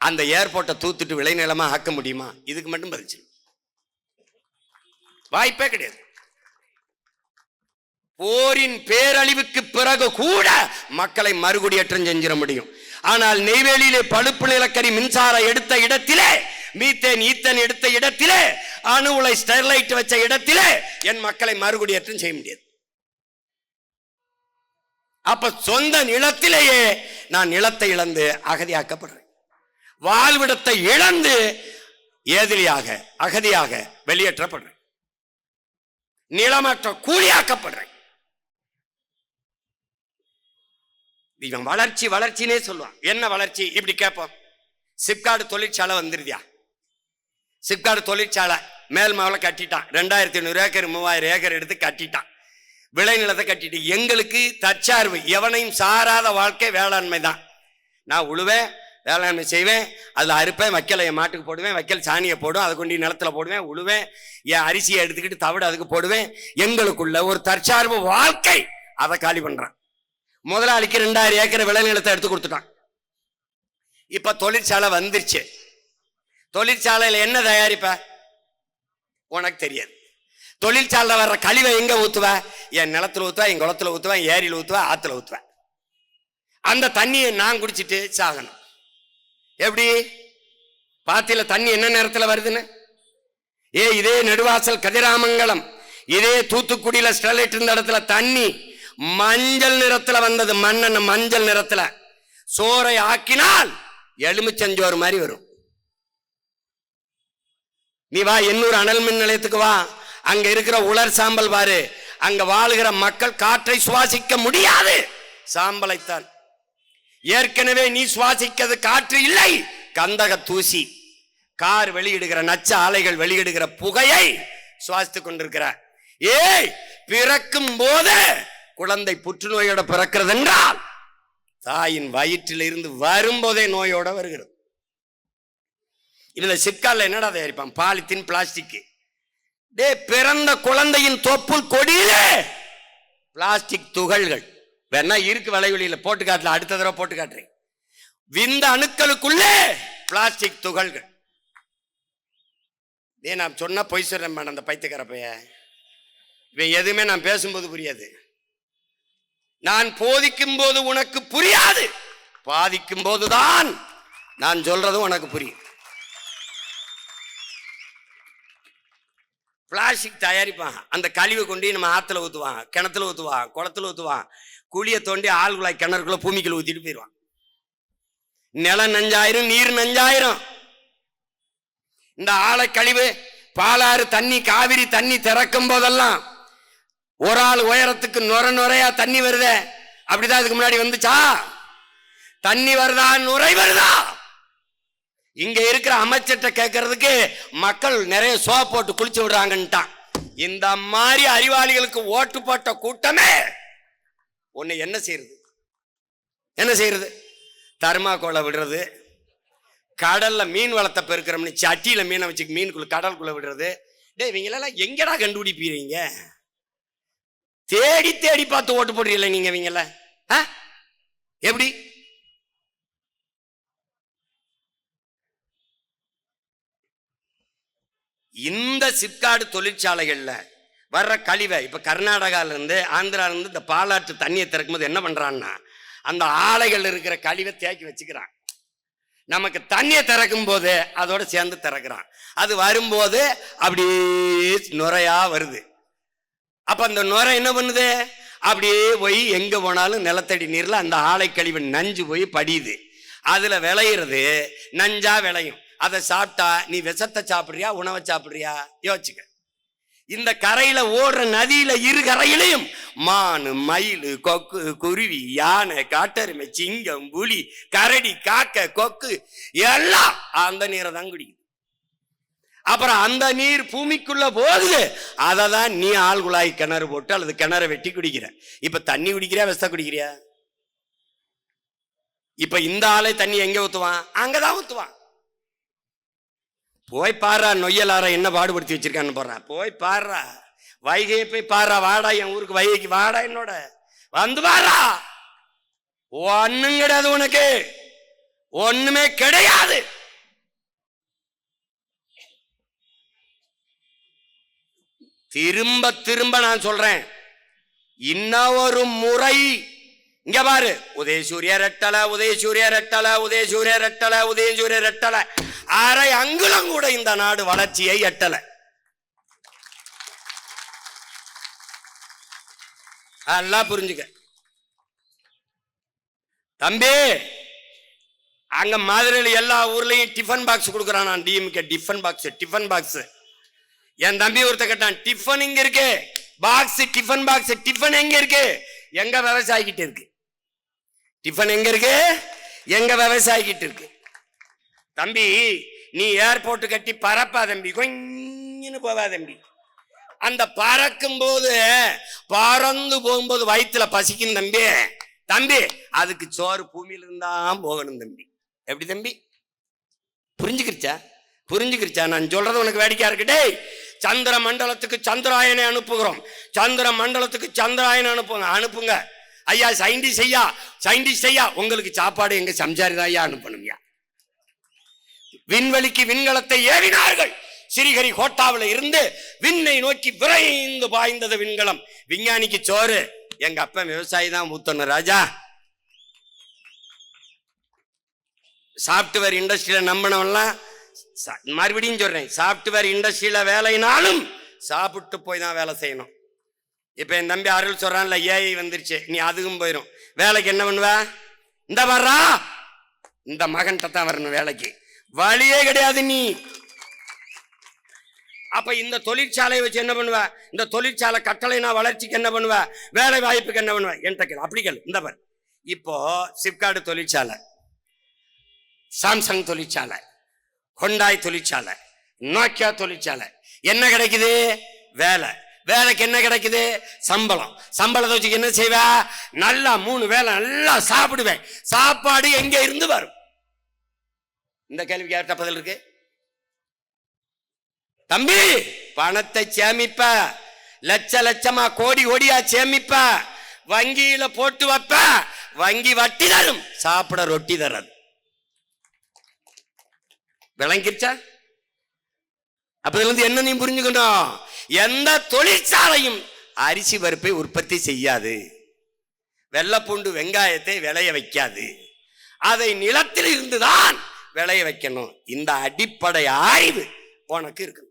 அந்த ஏர்போர்ட்டை தூத்துட்டு விளைநிலமா ஆக்க முடியுமா? இதுக்கு மட்டும் பதிச்சு வாய்ப்பே கிடையாது. போரின் பேரழிவுக்கு பிறகு கூட மக்களை மறுகுடியேற்றம் செஞ்சிட முடியும். ஆனால் நெய்வேலியிலே பழுப்பு நிலக்கரி மின்சாரம் எடுத்த இடத்திலே, மீத்தேன் ஈத்தன் எடுத்த இடத்திலே, அணு உலை ஸ்டெர்லைட் வச்ச இடத்திலே என் மக்களை மறுகுடியேற்றம் செய்ய முடியாது. அப்ப சொந்த நிலத்திலேயே நான் நிலத்தை இழந்து அகதியாக்கப்படுறேன். வாழ்விடத்தை இழந்து ஏதிலியாக அகதியாக வெளியேற்றப்படுறேன். நிலமற்ற கூலியாக்கப்படுறேன். இவன் வளர்ச்சினே சொல்லுவான். என்ன வளர்ச்சி? இப்படி கேட்போம். சிப்காடு தொழிற்சாலை வந்துருதியா? சிப்காடு தொழிற்சாலை மேல்மாவில கட்டிட்டான். 2500 ஏக்கர் 3000 ஏக்கர் எடுத்து கட்டிட்டான். விளைநிலத்தை கட்டிட்டு எங்களுக்கு தற்சார்பு, எவனையும் சாராத வாழ்க்கை வேளாண்மை தான். நான் உழுவேன், வேளாண்மை செய்வேன், அதில் அறுப்பேன், வைக்கலை என் மாட்டுக்கு போடுவேன், வைக்கல் சாணியை போடுவேன், அதை கொண்டு நிலத்துல போடுவேன், உழுவேன், என் அரிசியை எடுத்துக்கிட்டு தவிடு அதுக்கு போடுவேன். எங்களுக்குள்ள ஒரு தற்சார்பு வாழ்க்கை, அதை காலி பண்றான். முதலாளிக்கு 2000 ஏக்கர் விளைநிலத்தை எடுத்து கொடுத்துட்டான். இப்ப தொழிற்சாலை வந்துருச்சு. தொழிற்சாலையில என்ன தயாரிப்ப உனக்கு தெரியாது. தொழிற்சாலை வர்ற கழிவை எங்க ஊத்துவ? என் நிலத்துல ஊத்துவ, என் குளத்துல ஊத்துவ, ஏரியில் ஊத்துவ, ஆத்துல ஊத்துவ. அந்த தண்ணியை நான் குடிச்சிட்டு சாகணும். எப்படி? பாத்தியில தண்ணி என்ன நேரத்துல வருதுன்னு? இதே நெடுவாசல் கதிராமங்கலம், இதே தூத்துக்குடியில ஸ்டெர்லைட் இருந்த இடத்துல தண்ணி மஞ்சள் நிறத்துல வந்தது. மண்ணெண்ண மஞ்சள் நிறத்துல. சோறை ஆக்கினால் எலுமிச்சஞ்சோறு மாதிரி வரும். நீ வா எண்ணூர் அனல் மின் நிலையத்துக்கு வா, அங்க இருக்கிற உலர் சாம்பல் பாரு. அங்க வாழுகிற மக்கள் காற்றை சுவாசிக்க முடியாது, சாம்பலைத்தான். ஏற்கனவே நீ சுவாசிக்கிறது காற்று இல்லை, கந்தக தூசி. கார் வெளியிடுகிற நச்ச ஆலைகள் வெளியிடுகிற புகையை சுவாசித்துக் கொண்டிருக்கிற. பிறக்கும் போது குழந்தை புற்றுநோயோட பிறக்கிறது என்றால் தாயின் வயிற்றில் இருந்து வரும்போதே நோயோட வருகிறது. இதுல சிப்காட்ல என்னடா தயாரிப்பான்? Polythene, plastic. பிறந்த குழந்தையின் தொப்புள் கொடியிலே பிளாஸ்டிக் துகள்கள். வேணா இருக்கு வலைவெளியில போட்டு காட்டல, அடுத்த தடவை போட்டு காட்டுறேன். விந்த அணுக்களுக்குள்ளே பிளாஸ்டிக் துகள்கள். நான் சொன்னா பொய் சொல்றேன் அந்த பைத்தியக்கார பைய. இவன் எதுவுமே நான் பேசும்போது புரியாது. நான் போதிக்கும் போது உனக்கு புரியாது, பாதிக்கும் போதுதான் நான் சொல்றது உனக்கு புரியும். பிளாஸ்டிக் தயாரிப்பான். அந்த கழிவை கொண்டு நம்ம ஆத்துல ஊத்துவான், கிணத்துல ஊத்துவான், குளத்துல ஊத்துவான். குழிய தோண்டி ஆழ்குழாய் கிணறுக்குள்ள பூமிக்குள்ள ஊத்திட்டு போயிடுவான். நிலம் நஞ்சாயிரம், நீர் நஞ்சாயிரம். இந்த ஆழை கழிவு பாலாறு தண்ணி, காவிரி தண்ணி திறக்கும் போதெல்லாம் ஒரு ஆள் உயரத்துக்கு நுரையா தண்ணி வருதே, அப்படிதான் இதுக்கு முன்னாடி வந்துச்சா? தண்ணி வருதா, நுரை வருதா? இங்க இருக்கிற அமைச்சர்கிட்ட கேட்கறதுக்கு மக்கள் நிறைய சோ போட்டு குளிச்சு விடுறாங்கன்ட்டான். இந்த மாதிரி அறிவாளிகளுக்கு ஓட்டு போட்ட கூட்டமே ஒண்ணு என்ன செய்யறது? தர்மாக்கோளை விடுறது, கடல்ல மீன் வளத்தை பெருக்கிறோம்னு சட்டியில மீனை வச்சு மீனுக்குள்ள கடலுக்குள்ள விடுறது. டே, இவங்களெல்லாம் எங்கடா கண்டுபிடிப்பீங்க? தேடி தேடி பார்த்து ஓட்டு போடுறீங்கள நீங்க இவங்கள? எப்படி? இந்த சிப்காடு தொழிற்சாலைகள்ல வர்ற கழிவை இப்ப கர்நாடகால இருந்து, ஆந்திரால இருந்து இந்த பாலாற்று தண்ணியை திறக்கும் போது என்ன பண்றான்னா, அந்த ஆலைகள் இருக்கிற கழிவை தேக்கி வச்சுக்கிறான். நமக்கு தண்ணியை திறக்கும் போது அதோட சேர்ந்து திறக்கிறான். அது வரும்போது அப்படியே நுரையா வருது. அப்ப அந்த நுரை என்ன பண்ணுது? அப்படியே போய் எங்க போனாலும் நிலத்தடி நீர்ல அந்த ஆலை கழிவு நஞ்சு போய் படியுது. அதுல விளையிறது நஞ்சா விளையும். அதை சாப்பிட்டா நீ விஷத்தை சாப்பிடுறியா, உணவை சாப்பிடுறியா? யோசிச்சுக்க. இந்த கரையில ஓடுற நதியில இரு கரையிலையும் மானு, மயில், கொக்கு, குருவி, யானை, காட்டெருமை, சிங்கம், புலி, கரடி, காக்கை, கொக்கு எல்லாம் அந்த நீரை தான் குடிக்குது. அப்புறம் அந்த நீர் பூமிக்குள்ள போகுது. அதை தான் நீ ஆழ்குழாய் கிணறு போட்டு அல்லது கிணறு வெட்டி குடிக்கிற. இப்ப தண்ணி குடிக்கிறியா, விஷத்தை குடிக்கிறியா? இப்ப இந்த ஆலை தண்ணி எங்க ஊத்துவான்? அங்கதான் ஊத்துவான். போய் பாரா, நொய்யலார என்ன பாடுபடுத்தி வச்சிருக்கான்னு போறா. போய் பாடுறா, வைகையை போய் பாரா. வாடா என் ஊருக்கு, வைகைக்கு வாடா, என்னோட வந்து பாரா. ஒண்ணும் கிடையாது, உனக்கு ஒண்ணுமே கிடையாது. திரும்ப திரும்ப நான் சொல்றேன், இன்னொரு முறை இங்க பாரு. உதயசூரிய ரெட்டல, உதயசூரிய ரெட்டல, உதயசூரிய ரெட்டல, உதயசூரிய ரெட்டல. அரை அங்குலம் கூட இந்த நாடு வளர்ச்சியை எட்டல. எல்லாம் புரிஞ்சுக்க தம்பி. அங்க மதுரையில் எல்லா ஊர்லயும் டிஃபன் பாக்ஸ் கொடுக்குறான். நான் டிஎம்கே டிஃபன் பாக்ஸ். என் தம்பி ஒருத்த கேட்டான், டிஃபன் இங்க இருக்கு, பாக்ஸ், டிஃபன் பாக்ஸ், டிஃபன் எங்க இருக்கு? எங்க விவசாயிக்கிட்டு இருக்கு. டிஃபன் எங்க இருக்கு? எங்க விவசாயிக்கிட்டு இருக்கு. தம்பி, நீ ஏர்போர்ட் கட்டி பறப்பா தம்பி, கொஞ்சம் போவா தம்பி. அந்த பறக்கும் போது, பறந்து போகும்போது வயிற்றுல பசிக்கும் தம்பி. தம்பி, அதுக்கு சோறு பூமியில இருந்தான் போகணும் தம்பி. எப்படி தம்பி? புரிஞ்சுக்கிருச்சா? நான் சொல்றது உனக்கு வேடிக்கையா இருக்கு. டேய், சந்திர மண்டலத்துக்கு சந்திராயனை அனுப்புகிறோம், சந்திர மண்டலத்துக்கு சந்திராயனை அனுப்புங்க ஐயா. சயின்டிஸ்ட் ஐயா, உங்களுக்கு சாப்பாடு எங்க சம்சாரி தான் ஐயா அனுப்பணும்யா. விண்வெளிக்கு விண்கலத்தை ஏறினார்கள். ஸ்ரீஹரி கோட்டாவில் இருந்து விண்ணை நோக்கி விரைந்து பாய்ந்தது விண்கலம். விஞ்ஞானிக்கு சோறு எங்க அப்பா விவசாயி தான் மூத்தணும் ராஜா. சாப்ட்வேர் இண்டஸ்ட்ரியில நம்பினவெல்லாம், மறுபடியும் சொல்றேன், சாப்ட்வேர் இண்டஸ்ட்ரியில வேலைனாலும் சாப்பிட்டு போய் தான் வேலை செய்யணும். இப்ப என் தம்பி அருள் சொல்றான்ல, ஏஐ வந்துருச்சு, நீ அதுக்கும் போயிடும். வேலைக்கு என்ன பண்ணுவ? இந்த வர்றா, இந்த மகன்கிட்ட தான் வரணும் வேலைக்கு, வழியே கிடையாது நீ. அப்ப இந்த தொழிற்சாலையை வச்சு என்ன பண்ணுவ? இந்த தொழிற்சாலை கட்டளைனா வளர்ச்சிக்கு என்ன பண்ணுவ? வேலை வாய்ப்புக்கு என்ன பண்ணுவ? என்கிட்ட கேள். அப்படி கேள். இந்த பார், இப்போ சிப்காடு தொழிற்சாலை, சாம்சங் தொழிற்சாலை, ஹொண்டாய் தொழிற்சாலை, நோக்கியா தொழிற்சாலை, என்ன கிடைக்குது? வேலை. வேலைக்கு என்ன கிடைக்குது? சம்பளம். சம்பளத்தை வச்சு என்ன செய்வ? நல்லா 3 வேலை நல்லா சாப்பிடுவேன். சாப்பாடு எங்க இருந்து வரும்? இந்த கேள்விக்கு யார்கிட்ட பதில் இருக்கு? தம்பி, பணத்தை சேமிப்ப, லட்சமா கோடி கோடியா சேமிப்ப, வங்கியில போட்டு வைப்ப, வங்கி வட்டி தரும், சாப்பிட ரொட்டி தராது. விளங்கிருச்சா? அப்பதுல இருந்து என்ன நீ புரிஞ்சுக்கணும், எந்த தொழிற்சாலையும் அரிசி பருப்பை உற்பத்தி செய்யாது, வெள்ளைப்பூண்டு வெங்காயத்தை விளைய வைக்காது, அதை நிலத்தில் இருந்துதான் விளைய வைக்கணும். இந்த அடிப்படை ஆய்வு உனக்கு இருக்கு.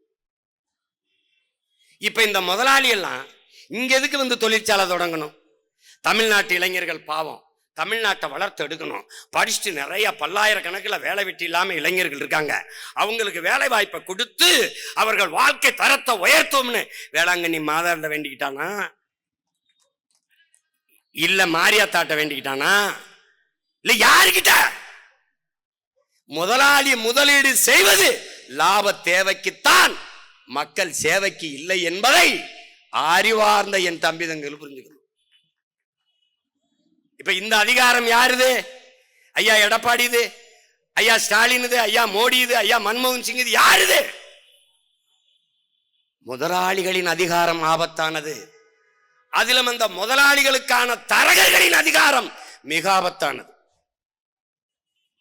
இப்ப இந்த முதலாளி எல்லாம் இங்க எதுக்கு வந்து தொழிற்சாலை தொடங்கணும்? தமிழ்நாட்டு இளைஞர்கள் பாவம், தமிழ்நாட்டை வளர்த்து எடுக்கணும். படிச்சுட்டு நிறைய பல்லாயிரக்கணக்கில் வேலை வெட்டி இல்லாம இளைஞர்கள் இருக்காங்க. அவங்களுக்கு வேலை வாய்ப்பை கொடுத்து அவர்கள் வாழ்க்கை தரத்தை உயர்த்தும்னு வேளாங்கண்ணி மாதாண்ட வேண்டிக்கிட்டானா, இல்ல மாரியாத்தாட்ட வேண்டிக்கிட்டானா, இல்ல யாருக்கிட்ட? முதலாளி முதலீடு செய்வது லாப தேவைக்குத்தான், மக்கள் சேவைக்கு இல்லை என்பதை அறிவார்ந்த என் தம்பி தங்கள் புரிஞ்சுக்கணும். இப்ப இந்த அதிகாரம் யாருது? ஐயா எடப்பாடி இது, ஐயா ஸ்டாலின் இது, ஐயா மோடி இது, ஐயா மன்மோகன் சிங் இது, யாருது? முதலாளிகளின் அதிகாரம் ஆபத்தானது. அதிலும் அந்த முதலாளிகளுக்கான தரகர்களின் அதிகாரம் மிக ஆபத்தானது.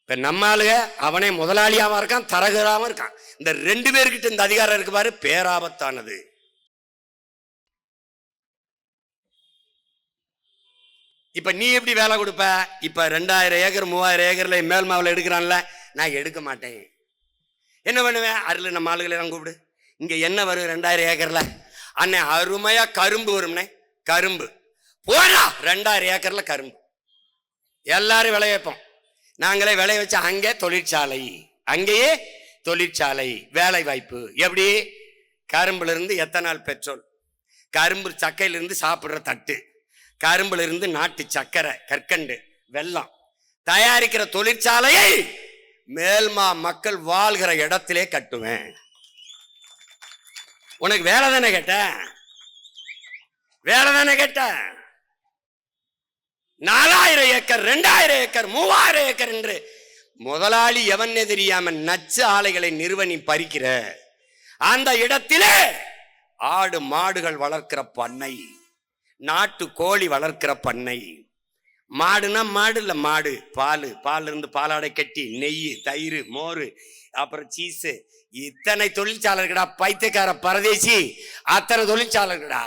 இப்ப நம்ம ஆளுக அவனே முதலாளியாவும் இருக்கான், தரகராவும் இருக்கான். இந்த 2 பேர்கிட்ட இந்த அதிகாரம் இருக்கு பாரு, பேராபத்தானது. இப்ப நீ எப்படி வேலை கொடுப்ப? இப்ப 2000 ஏக்கர் 3000 ஏக்கர்ல மேல் மாவில் எடுக்கிறான்ல, நான் எடுக்க மாட்டேன். என்ன பண்ணுவேன்? அருள் நம்ம ஆளுகளை எல்லாம் கூப்பிடு, இங்க என்ன வரும் 2000 ஏக்கர்ல? அண்ணே அருமையா கரும்பு வரும்னே, கரும்பு போடா. 2000 ஏக்கர்ல கரும்பு எல்லாரும் விளைய வைப்போம். நாங்களே விளைய வச்சா அங்கே தொழிற்சாலை, அங்கேயே தொழிற்சாலை, வேலை வாய்ப்பு. எப்படி? கரும்புல இருந்து எத்தனால் பெட்ரோல், கரும்பு சக்கையிலிருந்து சாப்பிடுற தட்டு, கரும்புல இருந்து நாட்டு சக்கரை, கற்கண்டு, வெல்லம் தயாரிக்கிற தொழிற்சாலையை மேல்மா மக்கள் வாழ்கிற இடத்திலே கட்டுவேன். உனக்கு வேலை தானே கேட்ட? வேலை தானே கேட்ட? 4000 ஏக்கர் 2000 ஏக்கர் 3000 ஏக்கர் என்று முதலாளி எவன் தெரியாம நச்சு ஆலைகளை நிறுவனி பறிக்கிற அந்த இடத்திலே ஆடு மாடுகள் வளர்க்கிற பண்ணை, நாட்டு கோழி வளர்க்கிற பண்ணை, மாடுனா மாடு இல்ல, மாடு பால், பால் இருந்து பாலாடை கட்டி நெய், தயிர், மோர், அப்புறம் சீஸு, இத்தனை தொழிற்சாலைகடா. பைத்தியக்கார பரதேசி, அத்தனை தொழிற்சாலைகடா.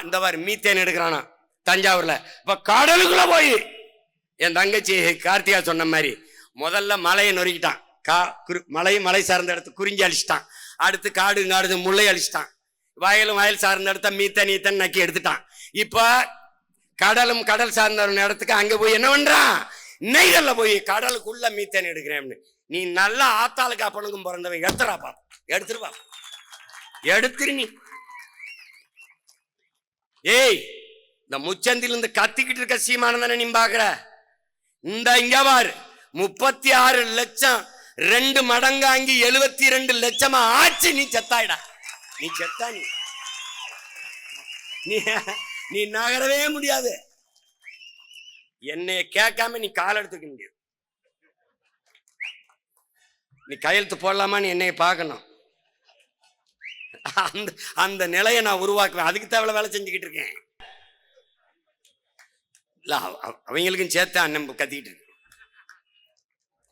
இந்த மாதிரி மீத்தேன் எடுக்கிறானா தஞ்சாவூர்ல. இப்ப கடலுக்குள்ள போய் என் தங்கச்சி கார்த்திகா சொன்ன மாதிரி முதல்ல மலையை நொறுக்கிட்டான், மலை சார்ந்த இடத்து குறிஞ்சி அழிச்சிட்டான், அடுத்து காடு காடு முல்லை அழிச்சிட்டான், வயலும் வயல் சார்ந்த இடத்த மீத்தன் ஈத்தன் நக்கி எடுத்துட்டான். இப்ப கடலும் கடல் சார்ந்த இடத்துக்கு அங்க போய் என்ன பண்றான்? நெய்தல்ல போய் கடலுக்குள்ள மீத்தேன் எடுக்கிறேன். நீ நல்லா ஆத்தாளுக்கு அப்பனுக்கும் பிறந்தவன், எடுத்துறாப்பா, எடுத்துருப்பா, எடுத்துரு நீ. ஏய், இந்த முச்சந்தில இருந்து கத்திக்கிட்டு இருக்க சீமானந்தனை நீ பாக்குற? இந்த இங்க பாரு, 36 லட்சம் 2 மடங்காங்கி 72 லட்சமா ஆச்சு. நீ செத்தாயிடா, நீ செத்தா. நீ நகரவே முடியாது. என்னைய கேட்காம நீ கால் எடுத்துக்க முடியாது. நீ கையெழுத்து போடலாமான்னு என்னைய பார்க்கணும். அந்த நிலையை நான் உருவாக்குவேன். அதுக்கு தேவை வேலை செஞ்சுக்கிட்டு இருக்கேன். இல்ல அவங்களுக்கும் சேர்த்து அண்ணன் கத்திக்கிட்டு இருக்கு.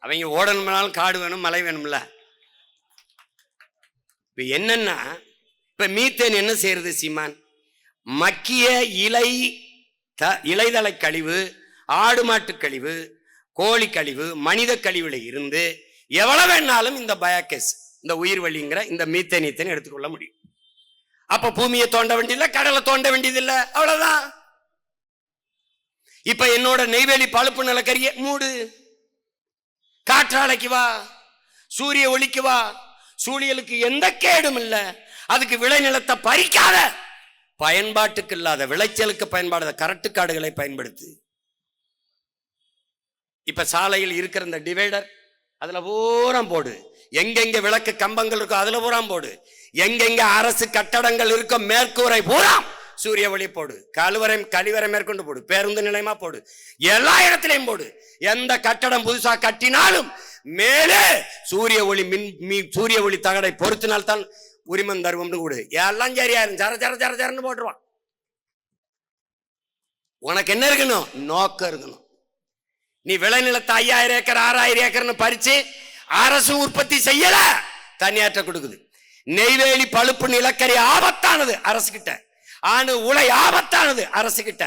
அவங்க ஓடணும்னாலும் காடு வேணும், மலை வேணும்ல. இப்ப என்னன்னா, இப்ப மீத்தேன் என்ன செய்யறது சீமான்? மக்கிய இலைதலை கழிவு, ஆடு மாட்டு கழிவு, கோழி கழிவு, மனித கழிவுல இருந்து எவ்வளவு வேணாலும் இந்த பயோகேஸ், இந்த உயிர் வழிங்கிற இந்த மீத்தேன் எடுத்துக்கொள்ள முடியும். அப்ப பூமியை தோண்ட வேண்டியதில்லை, கடலை தோண்ட வேண்டியதில்லை, அவ்வளவுதான். இப்ப என்னோட நெய்வேலி பழுப்பு நிலக்கரிய மூடு, காற்றாலைக்கு வா, சூரிய ஒளிக்கு வா, சூழியலுக்கு எந்த கேடும் இல்லை. அதுக்கு விளைநிலத்தை பறிக்காத, பயன்பாட்டுக்கு இல்லாத விளைச்சலுக்கு பயன்பாடாத கரட்டு காடுகளை பயன்படுத்து. இப்ப சாலையில் இருக்கிற இந்த டிவைடர் அதுல பூரா போடு, எங்கெங்க விளக்கு கம்பங்கள் இருக்கோ அதுல பூரா போடு, எங்கெங்க அரசு கட்டடங்கள் இருக்கோ மேற்கூரை பூரா சூரிய ஒளி போடு, கழிவறை மேற்கொண்டு போடு, பேருந்து நிலையமா போடு, எல்லா இடத்திலையும் போடு. எந்த கட்டடம் புதுசா கட்டினாலும் மேலே சூரிய ஒளி தகடை பொருத்தினால்தான் உரிமம் தருவோம்னு கூடு. எல்லாம் சரியா ஜர ஜர ஜர ஜரன்னு போட்டுருவான். உனக்கு என்ன இருக்கணும்? நோக்கம் இருக்கணும். நீ விளைநிலத்தை 5000 ஏக்கர் 6000 ஏக்கர்னு பறிச்சு அரசு உற்பத்தி செய்யல, தனியாற்ற கொடுக்குது. நெய்வேலி பழுப்பு நிலக்கரி ஆபத்தானது அரசு கிட்ட, ஆணு உலை ஆபத்தானது அரசு கிட்ட,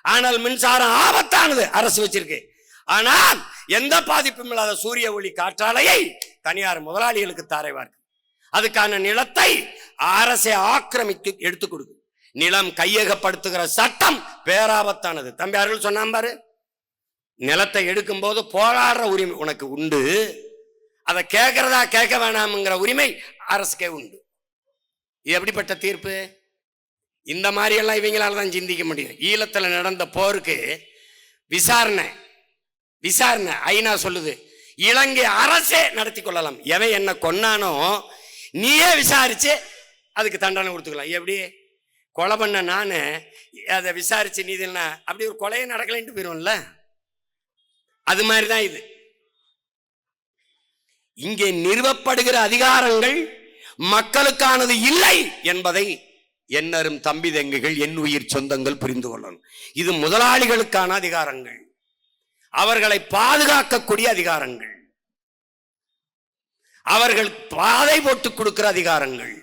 ஆனால் மின்சாரம் ஆபத்தானது அரசு வச்சிருக்கு. ஆனால் எந்த பாதிப்பும் இல்லாத சூரிய ஒளி காற்றாலையை தனியார் முதலாளிகளுக்கு தாரைவார்கள். அதுக்கான நிலத்தை அரசை ஆக்கிரமித்து எடுத்துக் கொடுக்கும். நிலம் கையகப்படுத்துகிற சட்டம் பேராபத்தானது. தம்பி அவர்கள் சொன்னான் பாரு, நிலத்தை எடுக்கும் போது போராடுற உரிமை உனக்கு உண்டு, அதை கேட்கறதா கேட்க வேணாம்ங்கிற உரிமை அரசுக்கே உண்டு. எப்படிப்பட்ட தீர்ப்பு? இந்த மாதிரி எல்லாம் இவங்களால தான் சிந்திக்க முடியும். ஈழத்துல நடந்த போருக்கு விசாரணை ஐநா சொல்லுது, இலங்கை அரசே நடத்தி கொள்ளலாம். எவன் என்ன கொன்னானோ நீயே விசாரிச்சு அதுக்கு தண்டனை கொடுத்துக்கலாம். எப்படி? கொலை பண்ண நானு அதை விசாரிச்சு நீதினா அப்படி ஒரு கொலையை நடக்கலைன்ட்டு போயிருவோம்ல. அது மாதிரிதான் இது. இங்கே நிறுவப்படுகிற அதிகாரங்கள் மக்களுக்கானது இல்லை என்பதை என்னரும் தம்பி தங்கைகள், என் உயிர் சொந்தங்கள் புரிந்து கொள்ளணும். இது முதலாளிகளுக்கான அதிகாரங்கள், அவர்களை பாதுகாக்கக்கூடிய அதிகாரங்கள், அவர்கள் பாதை போட்டு கொடுக்கிற அதிகாரங்கள்,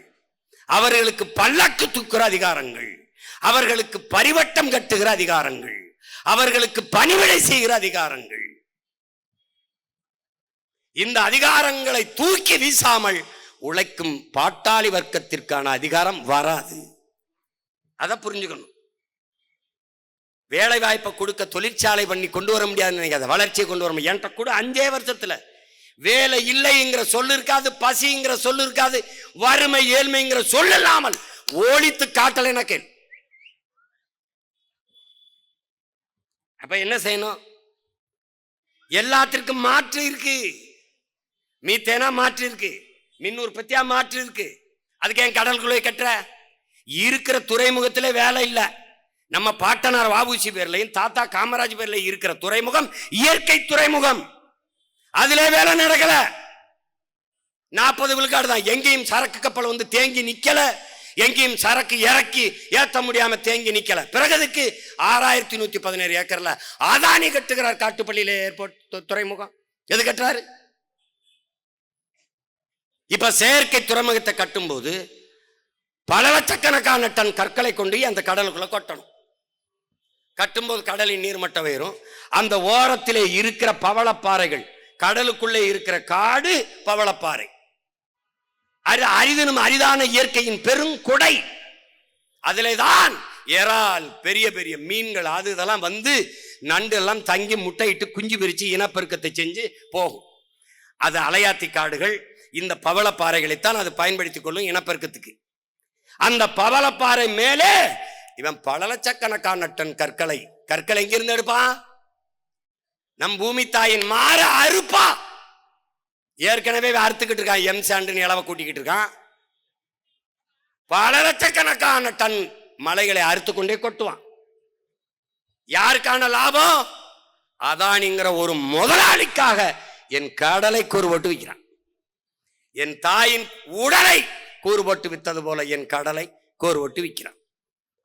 அவர்களுக்கு பல்லக்கு தூக்குற அதிகாரங்கள், அவர்களுக்கு பரிவட்டம் கட்டுகிற அதிகாரங்கள், அவர்களுக்கு பணிவிடை செய்கிற அதிகாரங்கள். இந்த அதிகாரங்களை தூக்கி வீசாமல் உழைக்கும் பாட்டாளி வர்க்கத்திற்கான அதிகாரம் வராது. அதை புரிஞ்சுக்கணும். வேலை வாய்ப்பை கொடுக்க தொழிற்சாலை பண்ணி கொண்டு வர முடியாதுன்னு நினைக்காத, வளர்ச்சியை கொண்டு வர முடியும். என்கிட்ட கூட 5 வருஷத்துல வேலை இல்லைங்கிற சொல்லு இருக்காது, பசிங்கிற சொல்லு இருக்காது, வறுமை ஏழ்மைங்கிற சொல்லு இல்லாமல் ஒழித்து காட்டலை எனக்கு. அப்ப என்ன செய்யணும்? எல்லாத்திற்கும் மாற்று இருக்கு. மீத்தேனா மாற்று இருக்கு, மின் உற்பத்தியா மாற்று இருக்கு. அதுக்கு ஏன் கடலுக்குள்ளே கட்டுற? இருக்கிற துறைமுகத்திலே வேலை இல்லை. நம்ம பாட்டனார் வ.உ.சி. பேர்லையும் தாத்தா காமராஜ் பேர்லையும் இருக்கிற துறைமுகம் இயற்கை துறைமுகம். அதிலே வேலை நடக்கல. 40 விழுக்காடு தான். எங்கேயும் சரக்கு கப்பல் வந்து தேங்கி நிக்கல, எங்கேயும் சரக்கு இறக்கி ஏத்த முடியாம தேங்கி நிக்கல. பிறகுக்கு 6117 ஏக்கர்ல அதானி கட்டுகிறார் காட்டுப்பள்ளியில ஏர்போர்ட் துறைமுகம். எது கட்டுறாரு? இப்ப செயற்கை துறைமுகத்தை கட்டும் போது பல லட்சக்கணக்கான டன் கற்களை கொண்டு அந்த கடலுக்குள்ள கொட்டணும். கட்டும்போது கடலின் நீர்மட்டம் உயரும். அந்த ஓரத்திலே இருக்கிற பவளப்பாறைகள், கடலுக்குள்ளே இருக்கிற காடு பவளப்பாறை, அது அரிதனும் அரிதான இயற்கையின் பெருங்கொடை. அதிலே தான் இறால், பெரிய பெரிய மீன்கள், அது இதெல்லாம் வந்து நண்டு எல்லாம் தங்கி முட்டையிட்டு குஞ்சு பிரிச்சு இனப்பெருக்கத்தை செஞ்சு போகும். அது அலையாத்தி காடுகள். இந்த பவளப்பாறைகளைத்தான் அது பயன்படுத்திக் கொள்ளும் இனப்பெருக்கத்துக்கு. அந்த பவளப்பாறை மேலே இவன் பல லட்சக்கணக்கான டன் கற்களை எங்கிருந்து எடுப்பான்? நம் பூமி தாயின் மாற அறுப்பா. ஏற்கனவே அறுத்துக்கிட்டு இருக்கான், எம் சாண்டு நிலவை கூட்டிக்கிட்டு இருக்கான். பல லட்சக்கணக்கான டன் மலைகளை அறுத்து கொண்டே கொட்டுவான். யாருக்கான லாபம்? அதானிங்கிற ஒரு முதலாளிக்காக என் கடலை கூறுபட்டு விற்கிறான். என் தாயின் உடலை கூறுபட்டு வித்தது போல என் கடலை கூறுபட்டு விற்கிறான்.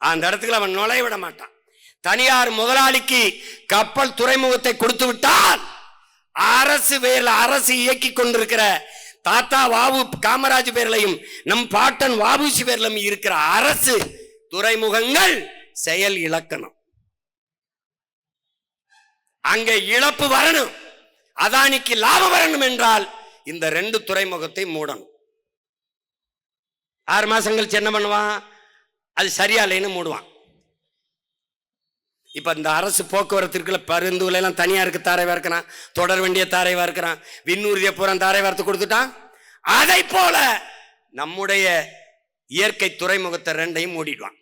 அந்த இடத்துக்கு அவன் நுழைய விட மாட்டான். தனியார் முதலாளிக்கு கப்பல் துறைமுகத்தை கொடுத்து விட்டால் அரசு பேர்ல, அரசு இயக்கி கொண்டிருக்கிற தாத்தா வ.உ. காமராஜ் பேர்லையும் நம் பாட்டன் வ.உ.சி. பேர்லையும் இருக்கிற அரசு துறைமுகங்கள் செயல் இழக்கணும். அங்கே இழப்பு வரணும், அதானிக்கு லாபம் வரணும் என்றால் இந்த 2 துறைமுகத்தை மூடணும். 6 மாசம் கழிச்சு என்ன பண்ணுவான்? அது சரியா இல்லைன்னு மூடுவான். இப்ப இந்த அரசு போக்குவரத்திற்குள்ள பரிந்துகளை எல்லாம் தனியாருக்கு தாரைவா இருக்கிறான், தொடர் வண்டிய தாரைவா இருக்கிறான், விண்ணூர்திய பூரா தாரை வார்த்து கொடுத்துட்டான். அதை போல நம்முடைய இயற்கை துறைமுகத்தை 2ஐயும் மூடிடுவான்.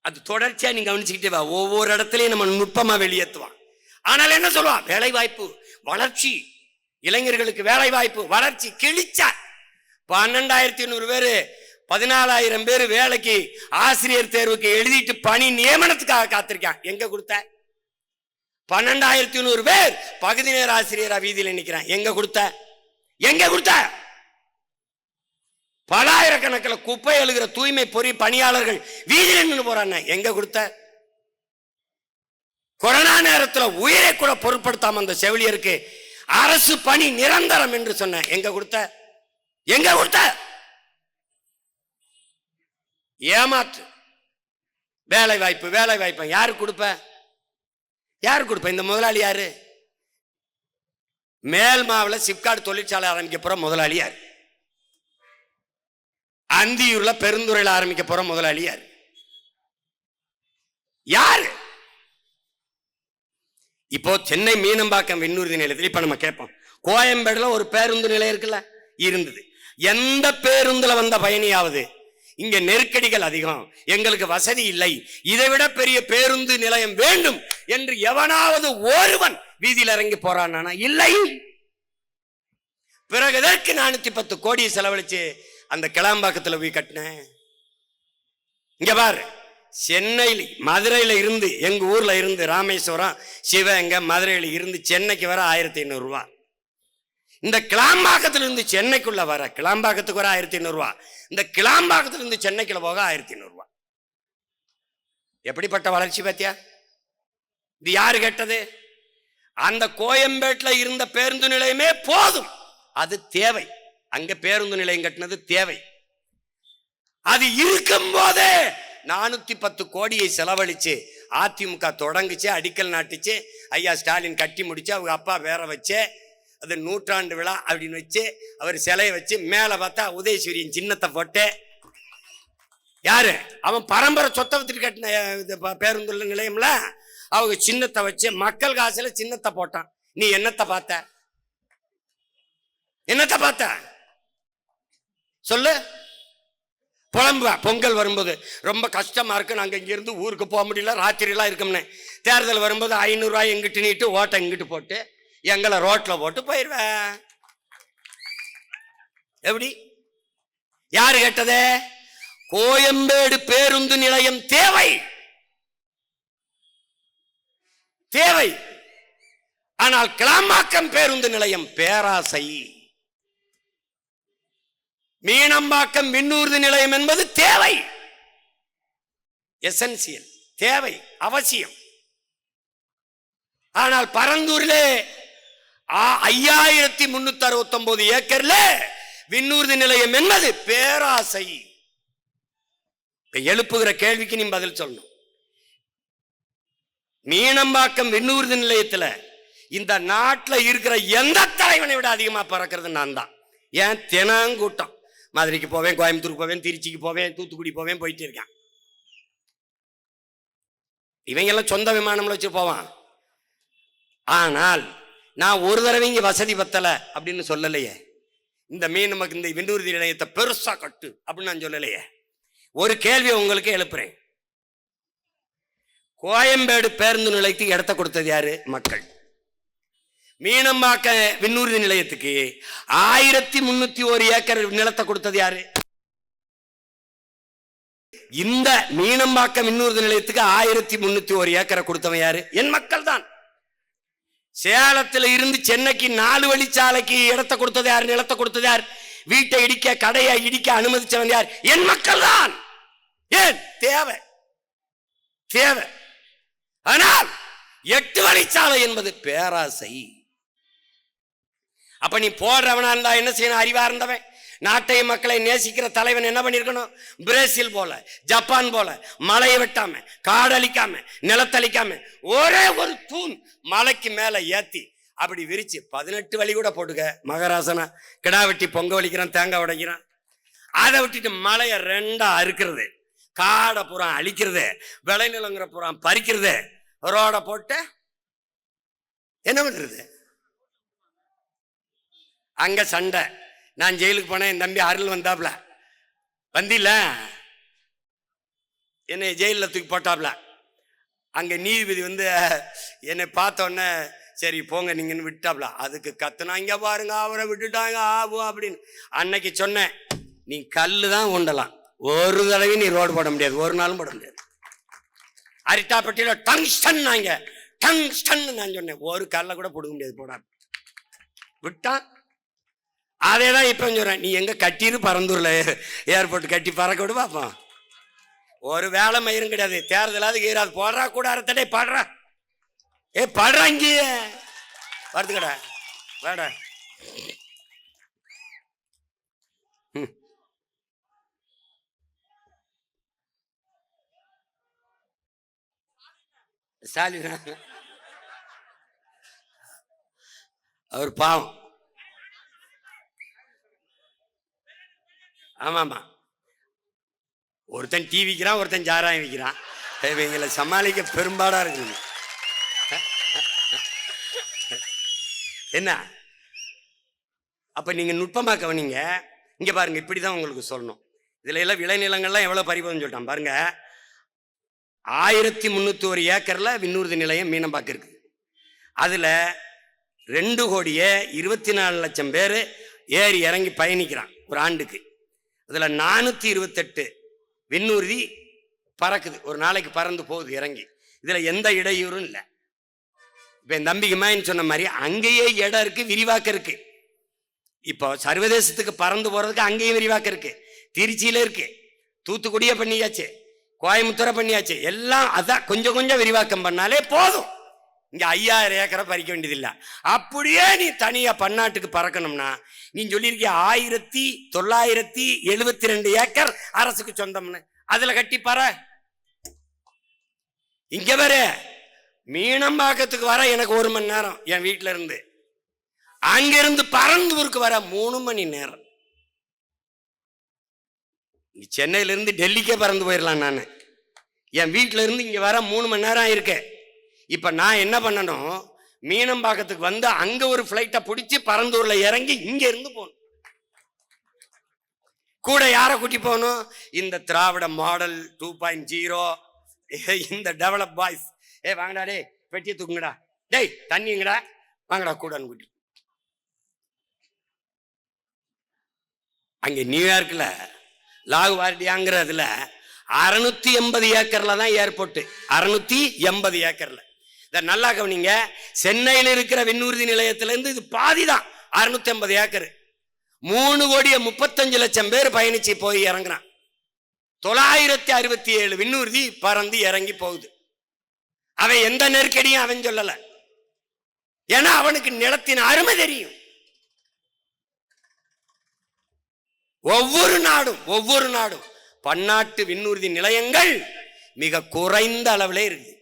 அது தொடர்ச்சியா நீங்க கவனிச்சுக்கிட்டே வா. ஒவ்வொரு இடத்துலயும் நம்ம நுட்பமா வெளியேற்றுவான். ஆனால் என்ன சொல்லுவான்? வேலை வாய்ப்பு, வளர்ச்சி, இளைஞர்களுக்கு வேலை வாய்ப்பு, வளர்ச்சி. கிழிச்சா 12,800 பேரு 14,000 பேர் வேலைக்கு ஆசிரியர் தேர்வுக்கு எழுதிட்டு பணி நியமனத்துக்காக காத்திருக்கான். எங்க கொடுத்த? 12,800 பேர் பகுதி நேர ஆசிரியரா வீதியில் நிக்கிறான். எங்க கொடுத்த? எங்க கொடுத்த? பலாயிரக்கணக்கில் குப்பை எழுகிற தூய்மை பொறி பணியாளர்கள் வீதியில் நின்று போறாங்க. எங்க கொடுத்த? கொரோனா நேரத்தில் உயிரை கூட பொருட்படுத்தாம அந்த செவிலியருக்கு அரசு பணி நிரந்தரம் என்று சொன்ன. எங்க கொடுத்த? எங்க கொடுத்த? ஏமாற்று. வேலை வாய்ப்பு, வேலை வாய்ப்பு யாரு கொடுப்ப? யாரு கொடுப்ப? இந்த முதலாளி யாரு? மேல் மாவுல சிப்காட் தொழிற்சாலை ஆரம்பிக்க போற முதலாளி யாரு? அந்தியூர்ல பெருந்துறையில ஆரம்பிக்க போற முதலாளி யாரு? இப்போ சென்னை மீனம்பாக்கம் விண்ணூர்தி நிலையத்தில் இப்ப நம்ம கேட்போம், கோயம்பேடுல ஒரு பேருந்து நிலையம் இருக்குல்ல, இருந்தது. எந்த பேருந்துல வந்த பயணியாவது இங்க நெருக்கடிகள் அதிகம், எங்களுக்கு வசதி இல்லை, இதை விட பெரிய பேருந்து நிலையம் வேண்டும் என்று எவனாவது ஒருவன் வீதியில் இறங்கி போறானா? இல்லை. பிறகு எதற்கு 410 கோடியை செலவழிச்சு அந்த கிளாம்பாக்கத்துல போய் கட்டினேன்? இங்க பாரு, சென்னையில் மதுரையில இருந்து எங்க ஊர்ல இருந்து ராமேஸ்வரம் சிவகங்கை மதுரையில இருந்து சென்னைக்கு வர 1500 ரூபாய். இந்த கிளாம்பாக்கத்துல இருந்து சென்னைக்குள்ள வர கிளாம்பாக்கத்துக்கு வர 1500 ரூபாய், இந்த கிளாம்பாக்கத்துல இருந்து சென்னைக்குள்ள போக 1500 ரூபாய். எப்படிப்பட்ட வளர்ச்சி பாத்தியா? இது யாரு கேட்டது? அந்த கோயம்பேட்டுல இருந்த பேருந்து நிலையமே போதும், அது தேவை. அங்க பேருந்து நிலையம் கட்டினது தேவை. அது இருக்கும் போதே 410 கோடியை செலவழிச்சு அதிமுக தொடங்குச்சு, அடிக்கல் நாட்டுச்சு, ஐயா ஸ்டாலின் கட்டி முடிச்சு, அவங்க அப்பா வேற வச்சு, அது 100ஆண்டு விழா அப்படின்னு வச்சு அவர் சிலையை வச்சு மேல பார்த்தா உதயசூரியன் சின்னத்தை போட்டு, யாரு அவன் பரம்பரை சொத்தை வச்சுட்டு கட்டின பேருந்து நிலையம்ல, அவங்க சின்னத்தை வச்சு மக்கள் காசுல சின்னத்தை போட்டான். நீ என்னத்தை பார்த்த? என்னத்தை பார்த்த சொல்லு. புலம்புவா பொங்கல் வரும்போது ரொம்ப கஷ்டமா இருக்கு, நாங்க இங்க இருந்து ஊருக்கு போக முடியல, ராத்திரி எல்லாம் இருக்கோம்னு. தேர்தல் வரும்போது 500 ரூபாய் எங்கிட்டு நீட்டு ஓட்டை இங்கிட்டு போட்டு எங்களை ரோட்ல போட்டு போயிருவேன். எப்படி? யாரு கேட்டதே? கோயம்பேடு பேருந்து நிலையம் தேவை தேவை. ஆனால் கிளாம்பாக்கம் பேருந்து நிலையம் பேராசை. மீனம்பாக்கம் விண்ணூர்தி நிலையம் என்பது தேவை, எசென்சியல், தேவை, அவசியம். ஆனால் பரந்தூரிலே 5369 ஏக்கர்ல விண்ணூர்தி நிலையம் என்பது பேராசை. எழுப்புகிற கேள்விக்கு நீ பதில் சொல்லணும். மீனம்பாக்கம் விண்ணூர்தி நிலையத்துல இந்த நாட்டில் இருக்கிற எந்த தலைவனை விட அதிகமா பறக்கிறது நான் தான். ஏன்? தினங்கூட்டம். மதுரைக்கு போவேன், கோயம்புத்தூருக்கு போவேன், திருச்சிக்கு போவேன், தூத்துக்குடி போவேன், போயிட்டு இருக்கேன். இவங்க எல்லாம் சொந்த விமானம்ல வச்சு போவான். ஆனால் நான் ஒரு தடவை இங்க வசதி பத்தல அப்படின்னு சொல்லலையே. இந்த நமக்கு இந்த விண்ணூர்தி நிலையத்தை பெருசா கட்டு அப்படின்னு நான் சொல்லலையே. ஒரு கேள்வியை உங்களுக்கு எழுப்புறேன். கோயம்பேடு பேருந்து நிலையத்துக்கு இடத்த கொடுத்தது யாரு? மக்கள். மீனம்பாக்க விண்ணூர்தி நிலையத்துக்கு 1301 ஏக்கர் நிலத்தை கொடுத்தது யாரு? இந்த மீனம்பாக்க விண்ணூர்தி நிலையத்துக்கு 1301 ஏக்கரை கொடுத்தவன் யாரு? என் மக்கள் தான். சேலத்தில் இருந்து சென்னைக்கு 4 வழிச்சாலைக்கு இடத்தை கொடுத்தது யார்? நிலத்தை கொடுத்தது யார்? வீட்டை இடிக்க, கடையை இடிக்க அனுமதிச்சவன் யார்? என் மக்கள் தான். ஏன்? தேவை தேவை. ஆனால் 8 வழிச்சாலை என்பது பேராசை. அப்ப நீ போடுறவனா இருந்தா என்ன செய்யணும்? அறிவா இருந்தவன், நாட்டை மக்களை நேசிக்கிற தலைவன் என்ன பண்ணிருக்கணும்? பிரேசில் போல, ஜப்பான் போல மலையை வெட்டாம, காடழிக்காம, நிலத்தளிக்காம, ஒரே ஒரு தூண் மலைக்கு மேல ஏத்தி அப்படி விரிச்சு 18 வழி கூட போட்டுக்க. மகராசனா கிடா வெட்டி பொங்க வலிக்கிறான், தேங்காய் உடைக்கிறான். அதை விட்டுட்டு மலையை 2ஆ அறுக்கிறது, காடை புறம் அழிக்கிறது, விளைநிலங்கிற புறம் பறிக்கிறது, ரோட போட்டு என்ன பண்றது? அங்க சண்டை. நான் ஜெயிலுக்கு போனேன், என் தம்பி அருள் வந்தாப்ல, வந்தில என்னை ஜெயிலில் தூக்கி போட்டாப்ல. அங்க நீதிபதி என்னை பார்த்த உடனே சரி போங்க நீங்கன்னு விட்டாப்ல. அதுக்கு கத்துனாங்க பாருங்க, அவரை விட்டுட்டாங்க ஆகும் அப்படின்னு. அன்னைக்கு சொன்னேன், நீ கல்லு தான் உண்டலாம், ஒரு தடவை நீ ரோடு போட முடியாது, ஒரு நாளும் போட முடியாது. அரிட்டாப்பட்டியில டங்ஸ்டன் நாங்க டங்ஸ்டன் நான் சொன்னேன், ஒரு கல்லை கூட போட முடியாது, போடா விட்டான். அதேதான் இப்ப சொல்றேன், நீ எங்க கட்டிரு பரந்தூர்ல ஏர்போர்ட் கட்டி பறக்க விடு பார்ப்போம். ஒரு வேலை மயிரும் கிடையாது, தேர்தலாவது கீராது போடுறா கூட அறத்தடே பாடுறா. ஏ பாடுறா, இங்கே வருதுக்கடா வேடா. ஸ்டாலின் அவர் பாவம். ஆமாமா, ஒருத்தன் டீ விற்கிறான், ஒருத்தன் சாராயம் விற்கிறான். இவங்களை சமாளிக்க பெரும்பாடா இருக்குங்க. என்ன அப்ப நீங்க நுட்பமா கவனிங்க. இங்க பாருங்க, இப்படிதான் உங்களுக்கு சொல்லணும். இதுல எல்லாம் விளைநிலங்கள்லாம் எவ்வளவு பறிபோதுன்னு சொல்லிட்டான் பாருங்க. 1301 ஏக்கர்ல விண்ணூர்தி நிலையம் மீனம்பாக்கம் இருக்கு. அதுல 2,24,00,000 பேர் ஏறி இறங்கி பயணிக்கிறான் ஒரு ஆண்டுக்கு. அதுல 428 விண்ணூர்தி பறக்குது, ஒரு நாளைக்கு பறந்து போகுது இறங்கி. இதுல எந்த இடையூறும் இல்லை. இப்ப என் தம்பிக்குமான்னு சொன்ன மாதிரி அங்கேயே இடம் இருக்கு, விரிவாக்கம் இருக்கு. இப்போ சர்வதேசத்துக்கு பறந்து போறதுக்கு அங்கேயும் விரிவாக்கம் இருக்கு. திருச்சியில இருக்கு, தூத்துக்குடியே பண்ணியாச்சு, கோயம்புத்தூரை பண்ணியாச்சு. எல்லாம் அதான் கொஞ்சம் கொஞ்சம் விரிவாக்கம் பண்ணாலே போதும். இங்க 5000 ஏக்கரை பறிக்க வேண்டியதில்லை. அப்படியே நீ தனியா பன்னாட்டுக்கு பறக்கணும்னா நீ சொல்லியிருக்கிய 1972 ஏக்கர் அரசுக்கு சொந்தம்னு அதுல கட்டி பற. இங்க வர மீனம்பாக்கத்துக்கு வர எனக்கு 1 மணி நேரம் என் வீட்டுல இருந்து. அங்கிருந்து பரந்தூருக்கு வர 3 மணி நேரம். சென்னையில இருந்து டெல்லிக்கே பறந்து போயிடலாம். நான் என் வீட்டுல இருந்து இங்க வர 3 மணி நேரம் இருக்கேன். இப்ப நான் என்ன பண்ணணும், மீனம்பாக்கத்துக்கு வந்து அங்க ஒரு பிளைட்டை பிடிச்சி பரந்தூர்ல இறங்கி இங்க இருந்து போகணும். கூட யாரை கூட்டி போகணும்? இந்த திராவிட மாடல் 2.0, இந்த டெவலப் பாய்ஸ். வாங்கடா, டே பெட்டியை தூக்குங்கடா, டேய் தண்ணிங்கடா, வாங்கடா கூடன்னு கூட்டி. அங்க நியூயார்க்ல லாகுவார்டியாங்கிறதுல 680 ஏக்கர்ல தான் ஏர்போர்ட். 680 ஏக்கர்ல. நல்லா கவனிங்க, சென்னையில் இருக்கிற விண்ணூர்தி நிலையத்தில இருந்து இது பாதிதான், 680 ஏக்கர். 3,35,00,000 பேர் பயணிச்சு போய் இறங்குறான். 967 விண்ணூர்தி பறந்து இறங்கி போகுது. அவன் எந்த நெருக்கடியும் அவன் சொல்லல, ஏன்னா அவனுக்கு நிலத்தின் அருமை தெரியும். ஒவ்வொரு நாடும் பன்னாட்டு விண்ணூர்தி நிலையங்கள் மிக குறைந்த அளவிலே இருக்கு.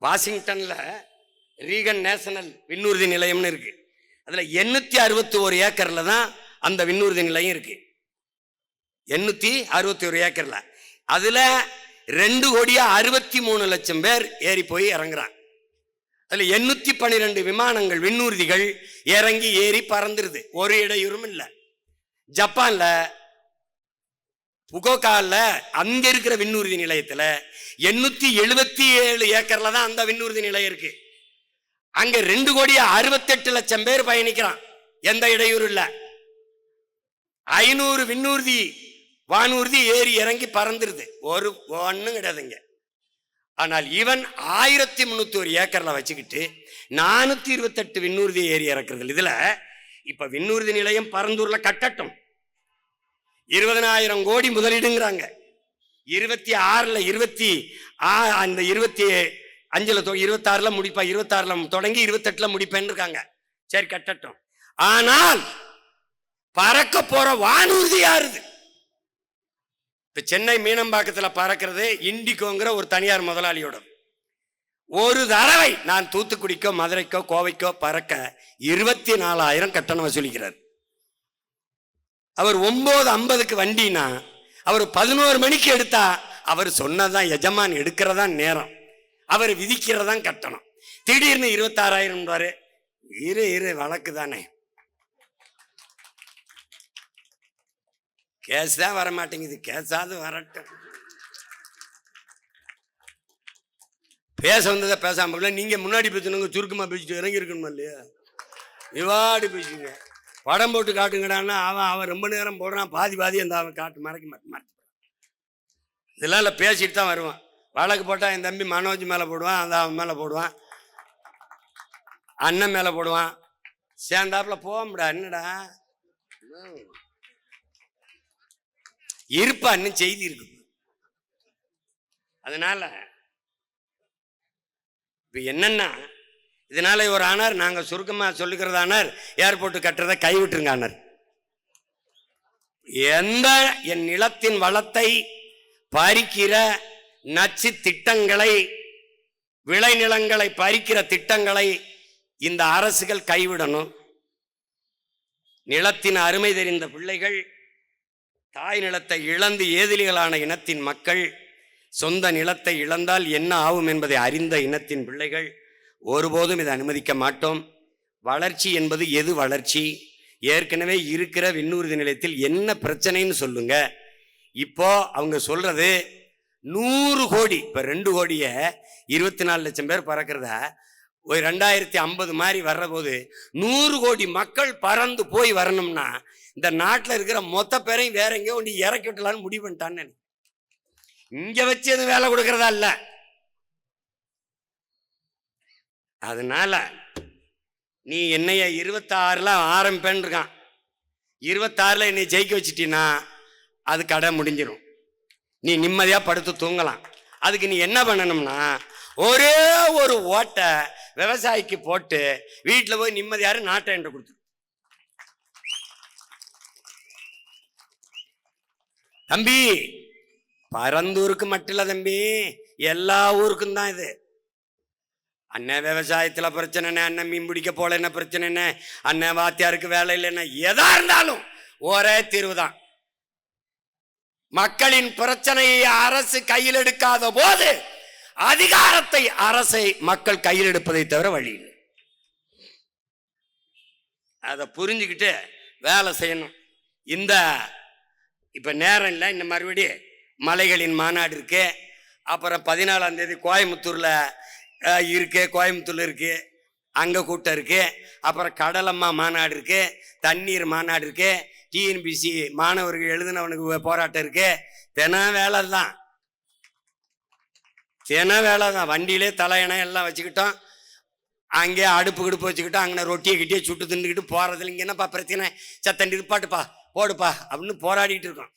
வாஷிங்டன்ல ரீகன் நேஷனல் விண்ணூர்தி நிலையம்னு இருக்கு. அதுல 861 ஏக்கர்ல தான் அந்த விண்ணூர்தி நிலையம் இருக்கு. 861 ஏக்கர்ல. அதுல 2,63,00,000 பேர் ஏறி போய் இறங்குறான். அதுல 812 விமானங்கள் விண்ணூர்திகள் இறங்கி ஏறி பறந்துருது, ஒரு இடையூறும் இல்லை. ஜப்பான்ல புகோகால அங்க இருக்கிற விண்ணூர்தி நிலையத்துல 877 ஏக்கர்ல தான் அந்த விண்ணூர்தி நிலையம் இருக்கு. அங்க 2,68,00,000 பேர் பயணிக்கிறான், எந்த இடையூறு இல்ல. 500 விண்ணூர்தி வானூர்தி ஏறி இறங்கி பறந்துருது, ஒரு ஒண்ணும் கிடையாதுங்க. ஆனால் இவன் 1301 ஏக்கர்ல வச்சுக்கிட்டு 428 விண்ணூர்தி ஏறி இறக்குறது. இதுல இப்ப விண்ணூர்தி நிலையம் பரந்தூர்ல கட்டட்டும், 20,000 கோடி முதலீடுங்கிறாங்க. 26ல 26ல முடிப்பா, 26ல தொடங்கி 28ல முடிப்பேன்னு இருக்காங்க. சரி கட்டட்டும். ஆனால் பறக்க போற வானூர்தி யாருது? இப்ப சென்னை மீனம்பாக்கத்துல பறக்கிறது இண்டிகோங்கிற ஒரு தனியார் முதலாளியோட. ஒரு தடவை நான் தூத்துக்குடிக்கோ மதுரைக்கோ கோவைக்கோ பறக்க 24,000 கட்டணம் வசூலிக்கிறார். அவர் 9:50க்கு வண்டினா அவர் 11 மணிக்கு எடுத்தா அவர் சொன்னதான் எஜமான் எடுக்கிறதா நேரம், அவர் விதிக்கிறதான் கட்டணம். திடீர்னு 26,000 இரு வழக்கு தானே, கேஸ் தான் வர மாட்டேங்குது, கேஸாவது வரட்டும். பேச வந்ததை பேசாம நீங்க முன்னாடி பேசணுங்க, சுருக்கமா பேசிட்டு இறங்கி இருக்கணுமா இல்லையா? இவாடி பேசுங்க, படம் போட்டு காட்டுங்கடான்னா அவன் ரொம்ப நேரம் போடுறான், பாதி அந்த அவன் காட்டு மறைக்க மாட்டேன். இதெல்லாம் இல்லை, பேசிட்டு தான் வருவான். வழக்கு போட்டால் என் தம்பி மனோஜ் மேலே போடுவான், அந்த அவன் மேலே போடுவான், அண்ணன் மேலே போடுவான். சேர்ந்தாப்புல போகமுடா, என்னடா இருப்பா, இன்னும் செய்தி இருக்கு. அதனால இப்ப என்னன்னா, இதனால ஒரு ஆனார், நாங்க சுருக்கமா சொல்லுகிறது ஆனார், ஏர்போர்ட் கட்டுறதை கைவிட்டுருங்க ஆனார். எந்த என் நிலத்தின் வளத்தை பறிக்கிற நச்சு திட்டங்களை, விளைநிலங்களை பறிக்கிற திட்டங்களை இந்த அரசுகள் கைவிடணும். நிலத்தின் அருமை தெரிந்த பிள்ளைகள், தாய் நிலத்தை இழந்து ஏதிலிகளான இனத்தின் மக்கள், சொந்த நிலத்தை இழந்தால் என்ன ஆகும் என்பதை அறிந்த இனத்தின் பிள்ளைகள், ஒருபோதும் இதை அனுமதிக்க மாட்டோம். வளர்ச்சி என்பது எது வளர்ச்சி? ஏற்கனவே இருக்கிற விண்ணூர்தி நிலையத்தில் என்ன பிரச்சனைன்னு சொல்லுங்க. இப்போ அவங்க சொல்றது 100 கோடி, இப்ப 2 கோடிய 24 லட்சம் பேர் பறக்கிறத ஒரு 2050 மாதிரி வர்ற போது 100 கோடி மக்கள் பறந்து போய் வரணும்னா இந்த நாட்டில் இருக்கிற மொத்த பேரையும் வேற எங்கேயோ ஒன்று இறக்கி விட்டலான்னு முடிவு பண்ணிட்டான்னு. இங்க வச்சு எதுவும் வேலை கொடுக்கறதா இல்ல. அதனால நீ என்னைய 26ல ஆரம்பிப்பேன்னு இருக்கான். 26ல என்னை ஜெயிக்க வச்சுட்டீன்னா அது கடை முடிஞ்சிடும். நீ நிம்மதியா படுத்து தூங்கலாம். அதுக்கு நீ என்ன பண்ணணும்னா ஒரே ஒரு ஓட்டை விவசாயிக்கு போட்டு வீட்டில் போய் நிம்மதியாரு நாட்டை என்று கொடுத்து. தம்பி, பரந்தூருக்கு மட்டும் இல்ல தம்பி, எல்லா ஊருக்கும் தான் இது. அண்ணன் விவசாயத்துல பிரச்சனை என்ன, அண்ணன் மீன் பிடிக்க போல என்ன பிரச்சனை என்ன, அண்ணன் வாத்தியாருக்கு வேலை இல்லைன்னா, எதா இருந்தாலும் ஒரே தீர்வு தான். மக்களின் பிரச்சனையை அரசு கையில் எடுக்காத போது அதிகாரத்தை அரசை மக்கள் கையில் எடுப்பதை தவிர வழி இல்லை. அதை புரிஞ்சுக்கிட்டு வேலை செய்யணும். இந்த இப்ப நேரம் இல்லை, இந்த மறுபடி மலைகளின் மாநாடு இருக்கு. அப்புறம் 14ஆம் தேதி கோயம்புத்தூர்ல இருக்கு, கோயம்புத்தூர்ல இருக்கு, அங்க கூட்டம் இருக்கு. அப்புறம் கடலம்மா மாநாடு இருக்கு, தண்ணீர் மாநாடு இருக்கு, டிஎன்பிசி மாணவர்கள் எழுதினவனுக்கு போராட்டம் இருக்கு. தினம் வேலை தான், தினம் வேலை தான். வண்டியிலே தலையணை எல்லாம் வச்சுக்கிட்டோம், அங்கே அடுப்பு கிடுப்பு வச்சுக்கிட்டோம், அங்கே ரொட்டியை கிட்டியே சுட்டு தின்னுக்கிட்டு போறதுல இங்கே என்னப்பா பிரச்சனை, சத்தண்டி இருப்பாட்டுப்பா போடுப்பா அப்படின்னு போராடிட்டு இருக்கோம்.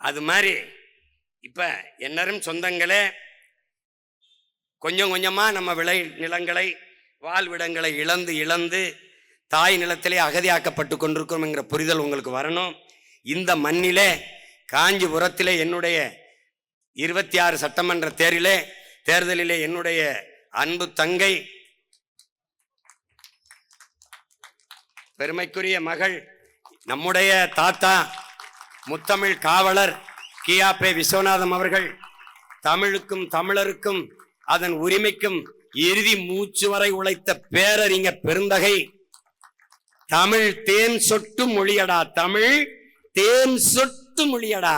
அது மாதிரி இப்ப என்னரும் சொந்தங்களே, கொஞ்சம் கொஞ்சமா நம்ம விளை நிலங்களை வாழ்விடங்களை இழந்து இழந்து தாய் நிலத்திலே அகதியாக்கப்பட்டு கொண்டிருக்கிறோம் என்கிற புரிதல் உங்களுக்கு வரணும். இந்த மண்ணிலே காஞ்சிபுரத்திலே என்னுடைய 26 சட்டமன்ற தேர்தலிலே என்னுடைய அன்பு தங்கை, பெருமைக்குரிய மகள், நம்முடைய தாத்தா முத்தமிழ் காவலர் கியாபே விஸ்வநாதம் அவர்கள் தமிழுக்கும் தமிழருக்கும் அதன் உரிமைக்கும் இறுதி மூச்சு வரை உழைத்த பேரறிஞர் பெருந்தகை. தமிழ் தேன் சொட்டு மொழியடா, தமிழ் தேன் சொட்டு மொழியடா,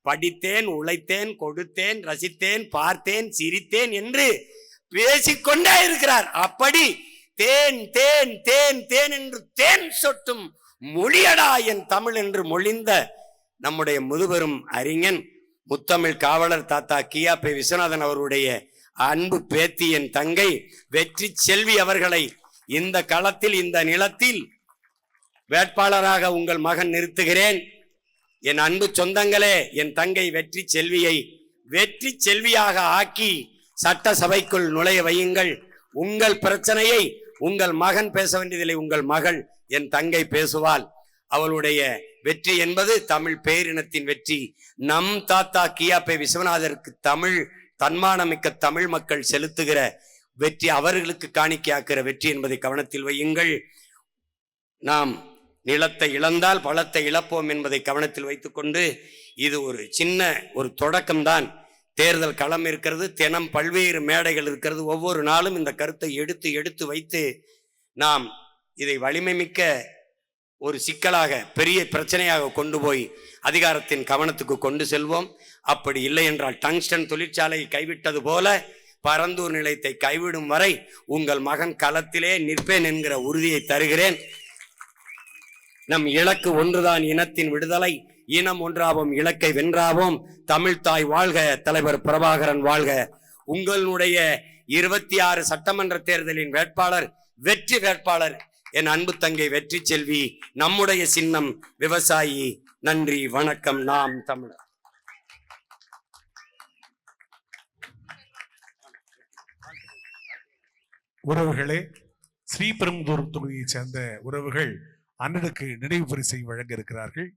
படித்தேன், உழைத்தேன், கொடுத்தேன், ரசித்தேன், பார்த்தேன், சிரித்தேன் என்று பேசிக்கொண்டே இருக்கிறார். அப்படி தேன் தேன் தேன் தேன் என்று தேன் சொட்டும் மொழியடா என் தமிழ் என்று மொழிந்த நம்முடைய முதுபெரும் அறிஞன் முத்தமிழ் காவலர் தாத்தா கியாபே விஸ்வநாதன் அவருடைய அன்பு பேத்தி என் தங்கை வெற்றி செல்வி அவர்களை இந்த களத்தில், இந்த நிலத்தில் வேட்பாளராக உங்கள் மகன் நிறுத்துகிறேன். என் அன்பு சொந்தங்களே, என் தங்கை வெற்றி செல்வியை வெற்றி செல்வியாக ஆக்கி சட்டசபைக்குள் நுழைய வையுங்கள். உங்கள் பிரச்சனையை உங்கள் மகன் பேச வேண்டியதில்லை, உங்கள் மகள் என் தங்கை பேசுவாள். அவளுடைய வெற்றி என்பது தமிழ் பேரினத்தின் வெற்றி. நம் தாத்தா கியாபே விஸ்வநாதருக்கு தமிழ் தன்மானமிக்க தமிழ் மக்கள் செலுத்துகிற வெற்றி, அவர்களுக்கு காணிக்கையாக்குற வெற்றி என்பதை கவனத்தில் வையுங்கள். நாம் நிலத்தை இழந்தால் பலத்தை இழப்போம் என்பதை கவனத்தில் வைத்துக்கொண்டு, இது ஒரு சின்ன ஒரு தொடக்கம்தான். தேர்தல் களம் இருக்கிறது, தினம் பல்வேறு மேடைகள் இருக்கிறது. ஒவ்வொரு நாளும் இந்த கருத்தை எடுத்து எடுத்து வைத்து நாம் இதை வலிமை மிக்க ஒரு சிக்கலாக, பெரிய பிரச்சனையாக கொண்டு போய் அதிகாரத்தின் கவனத்துக்கு கொண்டு செல்வோம். அப்படி இல்லை என்றால் டங்ஸ்டன் தொழிற்சாலையை கைவிட்டது போல பரந்தூர் நிலையத்தை கைவிடும் வரை உங்கள் மகன் களத்திலே நிற்பேன் என்கிற உறுதியை தருகிறேன். நம் இலக்கு ஒன்றுதான், இனத்தின் விடுதலை. இனம் ஒன்றாவோம், இலக்கை வென்றாவோம். தமிழ்தாய் வாழ்க, தலைவர் பிரபாகரன் வாழ்க. உங்களுடைய 26 சட்டமன்ற தேர்தலின் வேட்பாளர், வெற்றி வேட்பாளர் என் அன்பு தங்கை வெற்றி செல்வி. நம்முடைய சின்னம் விவசாயி. நன்றி, வணக்கம். நாம் தமிழர். உறவுகளே, ஸ்ரீபெரும்புதூர் தொகுதியைச் சேர்ந்த உறவுகள் அண்ணனுக்கு நினைவு பரிசை வழங்க இருக்கிறார்கள்.